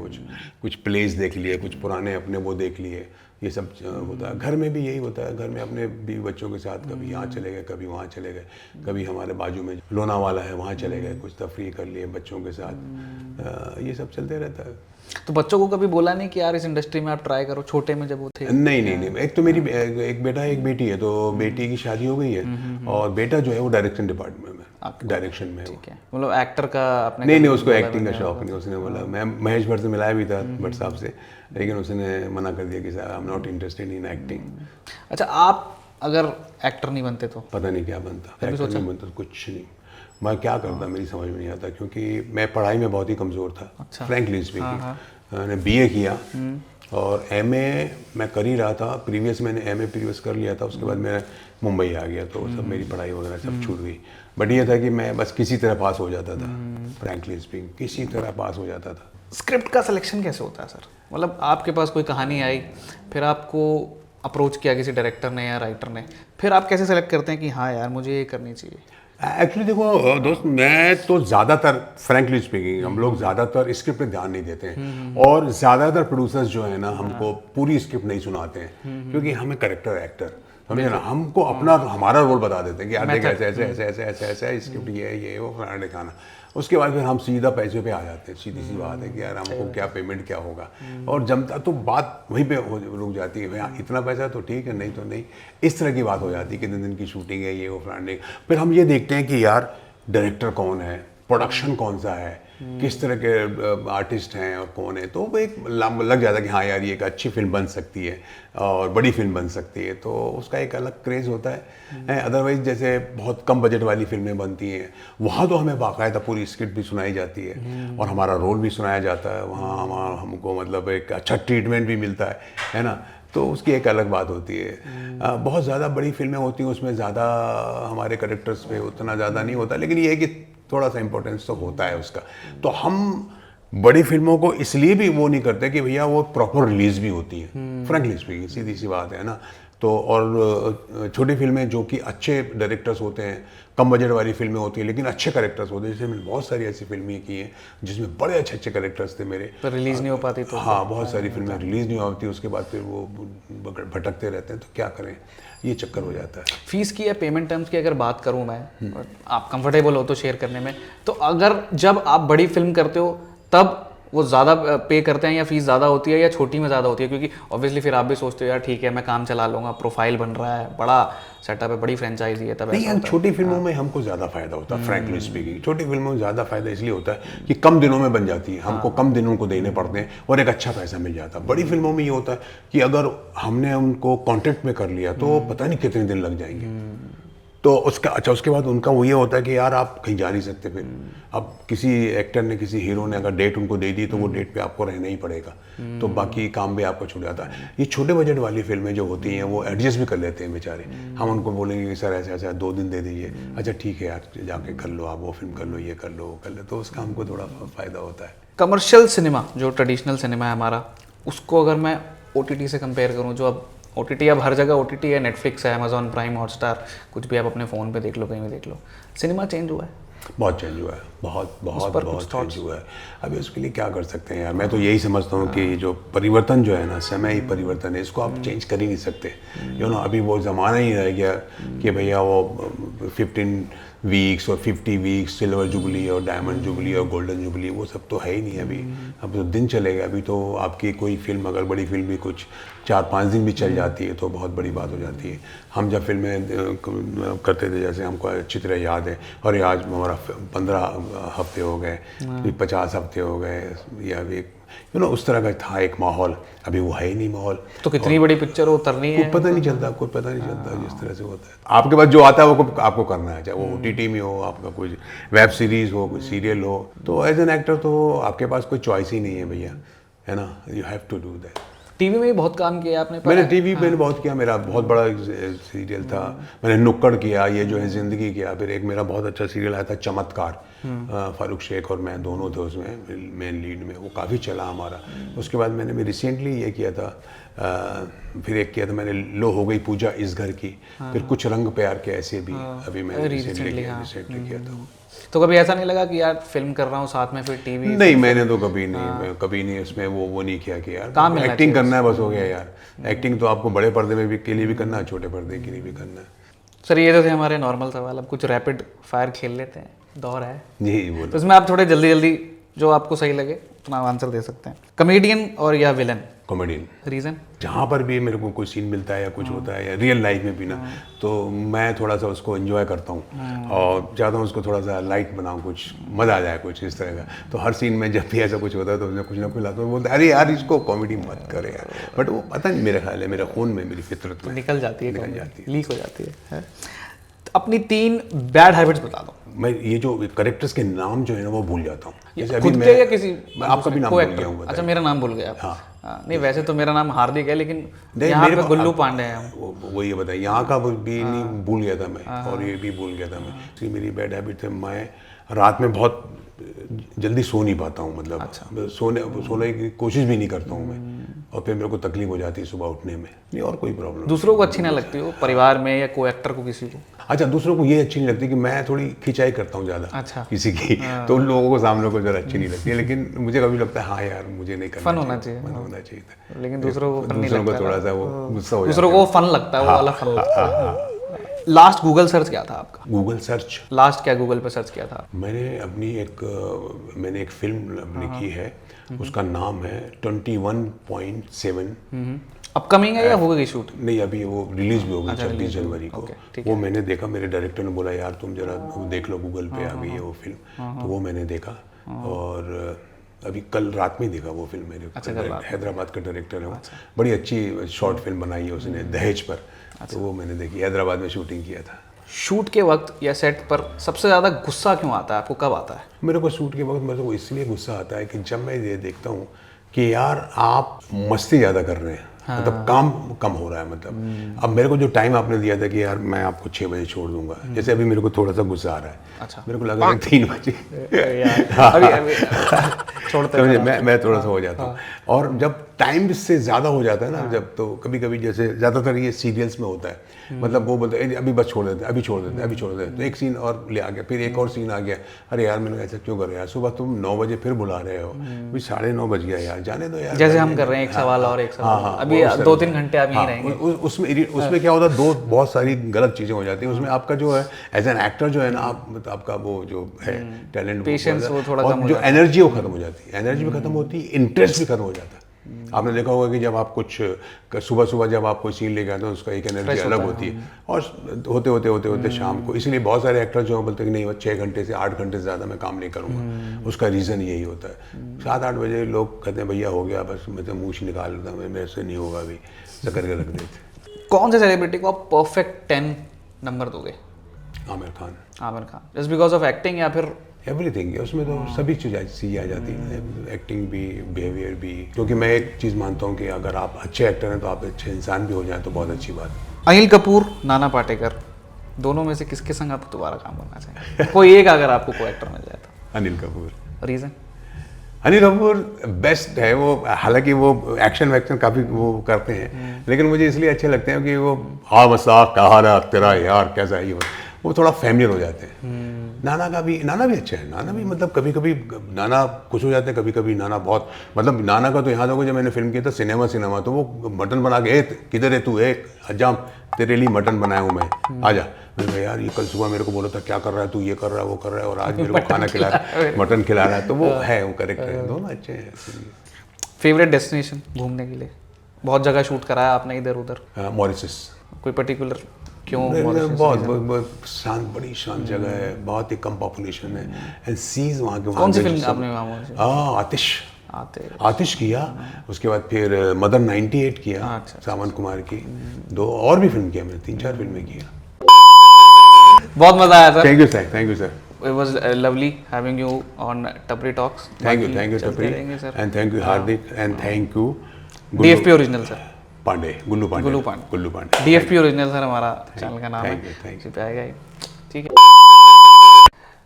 कुछ प्लेस देख लिए, कुछ पुराने अपने वो देख लिए, ये सब होता है। घर में भी यही होता है, घर में अपने बीवी बच्चों के साथ कभी यहाँ चले गए, कभी वहाँ चले गए, कभी हमारे बाजू में लोनावाला है वहाँ चले गए, कुछ तफरीह कर लिए बच्चों के साथ, ये सब चलते रहता है। तो बच्चों को कभी बोला नहीं कि यार इस इंडस्ट्री में आप ट्राई करो, छोटे में जब वो थे? नहीं, एक तो मेरी एक बेटा एक बेटी है, तो बेटी की शादी हो गई है, और बेटा जो है वो डायरेक्शन डिपार्टमेंट में डायरेक्शन में। ठीक है, मतलब एक्टर का अपने नहीं, उसको एक्टिंग का शौक नहीं। उसने बोला, मैं महेश भट्ट से मिलाया भी था, भट्ट साहब से, लेकिन उसने मना कर दिया कि sir I am not interested in acting. अच्छा, आप अगर एक्टर नहीं बनते तो? पता नहीं क्या बनता, एक्टर नहीं बनता तो कुछ नहीं, मैं क्या करता मेरी समझ में नहीं आता, क्योंकि मैं पढ़ाई में बहुत ही कमज़ोर था, फ्रैंकली स्पीकिंग। मैंने बीए किया और एमए मैं कर ही रहा था, प्रीवियस मैंने एमए प्रीवियस कर लिया था, उसके बाद मैं मुंबई आ गया, तो सब मेरी पढ़ाई वगैरह सब छूट गई। बट ये था कि मैं बस किसी तरह पास हो जाता था, फ्रैंकली स्पीकिंग किसी तरह पास हो जाता था। स्क्रिप्ट का सिलेक्शन कैसे होता है सर? मतलब आपके पास कोई कहानी आई, फिर आपको अप्रोच किया किसी डायरेक्टर ने या राइटर ने, फिर आप कैसे सेलेक्ट करते हैं कि हाँ यार मुझे ये करनी चाहिए? एक्चुअली देखो दोस्त, मैं तो ज़्यादातर फ्रैंकली स्पीकिंग हम लोग ज़्यादातर स्क्रिप्ट पे ध्यान नहीं देते हैं, और ज़्यादातर प्रोड्यूसर्स जो है ना हमको पूरी स्क्रिप्ट नहीं सुनाते हैं, क्योंकि हमें करेक्टर एक्टर समझे ना, हमको अपना हमारा रोल बता देते हैं कि यार देख ऐसे ऐसे ऐसे ऐसे ऐसे ऐसे स्क्रिप्ट ये वो फलाना दिखाना। उसके बाद फिर हम सीधा पैसे पे आ जाते हैं, सीधी सी बात है कि यार हमको क्या पेमेंट क्या होगा, और जमता तो बात वहीं पे रुक जाती है, भैया इतना पैसा तो ठीक है, नहीं तो नहीं, इस तरह की बात हो जाती है कि दिन की शूटिंग है ये वो फलाने। फिर हम ये देखते हैं कि यार डायरेक्टर कौन है, प्रोडक्शन कौन सा है, किस तरह के आर्टिस्ट हैं और कौन है, तो वो एक लग जाता है कि हाँ यार ये एक अच्छी फिल्म बन सकती है और बड़ी फिल्म बन सकती है, तो उसका एक अलग क्रेज़ होता है। अदरवाइज जैसे बहुत कम बजट वाली फिल्में बनती हैं, वहाँ तो हमें बाकायदा पूरी स्क्रिप्ट भी सुनाई जाती है और हमारा रोल भी सुनाया जाता है, वहाँ हमको मतलब एक अच्छा ट्रीटमेंट भी मिलता है ना, तो उसकी एक अलग बात होती है। बहुत ज़्यादा बड़ी फिल्में होती हैं, उसमें ज़्यादा हमारे करेक्टर्स पे उतना ज़्यादा नहीं होता, लेकिन ये है कि थोड़ा सा इम्पोर्टेंस तो होता है उसका। तो हम बड़ी फिल्मों को इसलिए भी वो नहीं करते कि भैया वो प्रॉपर रिलीज़ भी होती है, फ्रैंकली स्पीकिंग सीधी सी बात है ना। तो और छोटी फिल्में जो कि अच्छे डायरेक्टर्स होते हैं, कम बजट वाली फिल्में होती हैं लेकिन अच्छे करेक्टर्स होते हैं, जैसे मैंने बहुत सारी ऐसी फिल्में की हैं जिसमें बड़े अच्छे अच्छे करेक्टर्स थे मेरे, पर रिलीज़ नहीं हो पाती तो? हाँ, बहुत सारी फिल्में रिलीज़ नहीं होती, उसके बाद फिर वो भटकते रहते हैं, तो क्या करें, ये चक्कर हो जाता है। फीस की या पेमेंट टर्म्स की अगर बात करूं मैं, आप कंफर्टेबल हो तो शेयर करने में, तो अगर जब आप बड़ी फिल्म करते हो तब वो ज़्यादा पे करते हैं या फीस ज़्यादा होती है या छोटी में ज़्यादा होती है? क्योंकि ऑब्वियसली फिर आप भी सोचते हो यार ठीक है मैं काम चला लूँगा, प्रोफाइल बन रहा है, बड़ा सेटअप है, बड़ी फ्रेंचाइजी है, तब नहीं यार, छोटी फिल्मों में हमको ज़्यादा फायदा होता है, फ्रैंकली स्पीकिंग। छोटी फिल्मों में ज़्यादा फायदा इसलिए होता है कि कम दिनों में बन जाती है, हमको कम दिनों को देने पड़ते हैं और एक अच्छा पैसा मिल जाता है। बड़ी फिल्मों में ये होता है कि अगर हमने उनको कॉन्ट्रैक्ट में कर लिया तो पता नहीं कितने दिन लग जाएंगे, तो उसके बाद उनका वो ये होता है कि यार आप कहीं जा नहीं सकते। फिर अब किसी एक्टर ने, किसी हीरो ने अगर डेट उनको दे दी तो वो डेट पे आपको रहना ही पड़ेगा, तो बाकी काम भी आपको छूट जाता है। ये छोटे बजट वाली फिल्में जो होती हैं वो एडजस्ट भी कर लेते हैं बेचारे। हम उनको बोलेंगे कि सर ऐसा ऐसा 2 दिन दे दीजिए, अच्छा ठीक है यार जाके कर लो, आप वो फिल्म कर लो, ये कर लो, वो कर लो, तो उसका हमको थोड़ा फ़ायदा होता है। कमर्शियल सिनेमा जो ट्रेडिशनल सिनेमा है हमारा, उसको अगर मैं OTT से कंपेयर करूँ, जो अब OTT अब हर जगह OTT है, नेटफ्लिक्स है, अमेजॉन प्राइम, हॉटस्टार, कुछ भी आप अपने फ़ोन पे देख लो, कहीं भी देख लो, सिनेमा चेंज हुआ है, बहुत चेंज हुआ है, बहुत चेंज हुआ है। अभी उसके लिए क्या कर सकते हैं यार, मैं तो यही समझता हूँ कि जो परिवर्तन जो है ना, समय ही परिवर्तन है, इसको आप चेंज कर ही नहीं सकते। अभी वो ज़माना ही रह गया कि भैया वो 15 वीक्स और 50 वीक्स, सिल्वर जुबली और डायमंड जुबली और गोल्डन जुबली, वो सब तो है ही नहीं अभी। अब तो दिन चलेगा, अभी तो आपकी कोई फिल्म, अगर बड़ी फिल्म भी कुछ 4-5 दिन भी चल जाती है तो बहुत बड़ी बात हो जाती है। हम जब फिल्में करते थे, जैसे हमको अच्छी तरह याद है, और आज हमारा 15 हफ्ते हो गए, 50 हफ्ते हो गए, या एक उस तरह का था एक माहौल, अभी वो है ही नहीं माहौल। तो कितनी बड़ी पिक्चर उतरनी है, कोई पता नहीं चलता जिस तरह से होता है। आपके पास जो आता है वो आपको करना है, चाहे वो OTT में हो, आपका कोई वेब सीरीज़ हो, कोई सीरियल हो, तो एज एन एक्टर तो आपके पास कोई चॉइस ही नहीं है भैया, है ना, you have to do that. TV में भी बहुत काम किया आपने? मैंने टीवी मैंने बहुत किया, मेरा बहुत बड़ा सीरियल था, मैंने नुक्कड़ किया, ये जो है ज़िंदगी किया, फिर एक मेरा बहुत अच्छा सीरियल आया था चमत्कार, फारूक शेख और मैं दोनों थे उसमें मेन लीड में, वो काफ़ी चला हमारा। उसके बाद मैंने भी रिसेंटली ये किया था, फिर एक किया था मैंने, लो हो गई पूजा इस घर की, फिर कुछ रंग प्यार के ऐसे भी अभी मैंने रिसेंटली किया था। तो कभी ऐसा नहीं लगा कि यार फिल्म कर रहा हूँ साथ में फिर टीवी? नहीं, मैंने तो कभी नहीं उसमें वो नहीं किया कि यार एक्टिंग करना है बस, हो गया यार। एक्टिंग तो आपको बड़े पर्दे में भी के लिए भी करना है, छोटे पर्दे के लिए भी करना है। सर ये तो थे हमारे नॉर्मल सवाल, अब कुछ रैपिड फायर खेल लेते हैं, दौर है जी बोलो। तो इसमें आप थोड़े जल्दी जो आपको सही लगे उतना आंसर दे सकते हैं। कॉमेडियन और या विलन? कॉमेडियन। रीज़न? जहाँ पर भी मेरे को कोई सीन मिलता है या कुछ होता है या रियल लाइफ में भी ना, तो मैं थोड़ा सा उसको एंजॉय करता हूँ और चाहता हूँ उसको थोड़ा सा लाइट बनाऊँ, कुछ मज़ा आ जाए कुछ इस तरह का। तो हर सीन में जब भी ऐसा कुछ होता है तो उसमें कुछ ना कुछ लाता हूँ, बोलते अरे यार इसको कॉमेडी मत करे यार, बट वो पता नहीं, मेरा ख्याल है मेरा खून में, मेरी फितरत में निकल जाती है, निकल जाती है, लीक हो जाती है। तो अपनी 3 बैड हैबिट्स बता दो। मैं ये जो करेक्टर्स के नाम जो है ना वो भूल जाता हूँ। जैसे अभी खुद के या किसी? मैं आपका भी नाम भूल गया हूँ। अच्छा, मेरा नाम भूल गया आप? हाँ। नहीं, वैसे तो मेरा नाम हार्दिक है, लेकिन यहाँ पे गुल्लू पांडे हैं। वो ये बताइए, यहाँ का भी नहीं भूल गया था मैं, और ये भी भूल गया था मैं। इसलिए मेरी बैड हैबिट है, मैं रात में बहुत जल्दी सो नहीं पाता हूँ, मतलब सोने की कोशिश भी नहीं करता हूँ मैं, और फिर मेरे को तकलीफ हो जाती है सुबह उठने में। नहीं और कोई प्रॉब्लम। दूसरों को अच्छी ना लगती हो, परिवार में या कोई एक्टर को, किसी को? अच्छा, दूसरों को ये अच्छी नहीं लगती कि मैं थोड़ी खिंचाई करता हूँ ज़्यादा। अच्छा। किसी की तो उन लोगों को सामने को ज़रा अच्छी नहीं लगती है, लेकिन मुझे कभी लगता है हाँ यार मुझे नहीं करना, फन होना चाहिए, फन होना चाहिए था। लेकिन दूसरों को फन नहीं दूसरों को लगता, थोड़ा सा वो गुस्सा हो जाता है। दूसरों को फन लगता है, वो वाला फन लगता है। लास्ट गूगल सर्च क्या था आपका? गूगल सर्च लास्ट क्या गूगल पे सर्च किया था? मैंने एक फिल्म अपनी की है, उसका नाम है 21.7। अपकमिंग है या हो गई शूट? नहीं, अभी वो रिलीज भी हो गई 26 जनवरी को। वो मैंने देखा, मेरे डायरेक्टर ने बोला यार तुम जरा देख लो गूगल पे, अभी है वो फिल्म। तो वो मैंने देखा, और अभी कल रात में देखा वो फिल्म। मेरे हैदराबाद का डायरेक्टर है वो, बड़ी अच्छी शॉर्ट फिल्म बनाई है उसने दहेज पर। तो वो मैंने देखी, हैदराबाद में शूटिंग किया था। शूट के वक्त या सेट पर सबसे ज़्यादा गुस्सा क्यों आता है आपको, कब आता है? मेरे को शूट के वक्त मेरे को इसलिए गुस्सा आता है कि जब मैं ये देखता हूँ कि यार आप मस्ती ज़्यादा कर रहे हैं, मतलब काम कम हो रहा है। मतलब अब मेरे को जो टाइम आपने दिया था कि यार मैं आपको 6 बजे छोड़ दूंगा, जैसे अभी मेरे को थोड़ा सा गुस्सा आ रहा है। अच्छा। मेरे को लगा 3 बजे अभी छोड़ते हैं, मैं थोड़ा सा हो जाता हूँ। और जब टाइम से ज़्यादा हो जाता है ना, जब तो कभी कभी जैसे ज़्यादातर ये सीरियल्स में होता है, मतलब वो बोलते हैं अभी बस छोड़ देते हैं, अभी छोड़ देते हैं, अभी छोड़ देते हैं, तो एक सीन और ले आ गया, फिर एक और सीन आ गया, अरे यार मैंने ऐसा क्यों कर रहा यार, सुबह तुम 9 बजे फिर बुला रहे हो, अभी 9:30 बज गया यार, जाने दो यार। जैसे हम कर रहे हैं एक सवाल और एक सवाल, अभी 2-3 घंटे आप यहीं रहेंगे। उसमें क्या होता है, बहुत सारी गलत चीज़ें हो जाती हैं उसमें। आपका जो है एज एन एक्टर जो है ना, आपका वो जो है टैलेंट, पेशेंस वो थोड़ा कम हो जो एनर्जी वो खत्म हो जाती है, एनर्जी भी खत्म होती है, इंटरेस्ट भी खत्म हो जाता है। आपने देखा होगा कि जब आप कुछ सुबह जब आप कोई सीन लेके आते हो उसका एक एनर्जी अलग होती है, और होते शाम को, इसीलिए बहुत सारे एक्टर जो बोलते हैं कि नहीं 6 घंटे से 8 घंटे से ज़्यादा मैं काम नहीं करूँगा। उसका रीज़न यही होता है। 7-8 बजे लोग कहते हैं भैया हो गया, बस मैं तो मुँह निकाल लेता हूँ, मेरे से नहीं होगा, अभी ऐसा करके रख देते। कौन से सेलिब्रिटी को आप परफेक्ट 10 नंबर दोगे? Aamir Khan. Just because of acting या फिर एवरीथिंग है उसमें, तो सभी चीज़ें आ जाती हैं, एक्टिंग भी, बिहेवियर भी। क्योंकि मैं एक चीज़ मानता हूँ कि अगर आप अच्छे एक्टर हैं तो आप अच्छे इंसान भी हो जाएं तो बहुत अच्छी बात है। अनिल कपूर, नाना पाटेकर, दोनों में से किसके संग आप दोबारा काम करना चाहिए? कोई एक अगर आपको को एक्टर मिल जाए तो? अनिल कपूर। रीज़न? अनिल कपूर बेस्ट है वो, हालांकि वो एक्शन वैक्शन काफ़ी वो करते हैं, लेकिन मुझे इसलिए अच्छे लगते हैं कि वो हाँ मसाक कहा रहा तेरा यार कैसा है, वो थोड़ा फैमिलियर हो जाते हैं। नाना भी अच्छा है। नाना भी मतलब कभी कभी नाना खुश हो जाते हैं, कभी कभी नाना बहुत, मतलब नाना का तो यहाँ तक जब मैंने फिल्म किया था सिनेमा, तो वो मटन बना के, किधर है तू, एक हजाम तेरे लिए मटन बनाया हूँ मैं, आजा। मैंने कहा यार ये कल सुबह मेरे को बोला था क्या कर रहा है तू, ये कर रहा है वो कर रहा है, और आज मेरे को खाना खिला रहा है, मटन खिला रहा है। तो वो है, वो करेक्टर है, दोनों अच्छे हैं। फेवरेट डेस्टिनेशन घूमने के लिए? बहुत जगह शूट कराया आपने इधर उधर। मॉरिशस। कोई पर्टिकुलर क्यों? बहुत शांत, बड़ी शांत जगह है, बहुत ही कम पॉपुलेशन है, एंड सीज वहाँ के। कौन सी फिल्म आपने वहाँ? आतिश किया, उसके बाद फिर मदर 98 किया, सावन कुमार की 2 और भी फिल्म किया मैंने, 3-4 फिल्में किया। बहुत मजा आया sir. Thank you sir. It was lovely having you on Tapri Talks. Thank you Tapri, and thank you Hardik, and thank you DFP original sir Gullu Pandey. DFP original sir हमारा चैनल का नाम है, इसी पे आएगा। ठीक है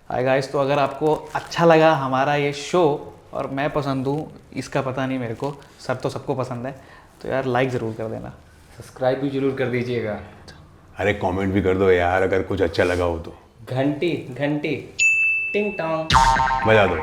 हाय गाइस, तो अगर आपको अच्छा लगा हमारा ये शो और मैं पसंद हूँ इसका पता नहीं मेरे को, सर तो सबको पसंद है, तो यार लाइक ज़रूर कर देना, सब्सक्राइब भी जरूर कर दीजिएगा। अरे कमेंट भी कर दो यार अगर कुछ अच्छा लगा हो तो। घंटी टिंग टोंग बजा दो।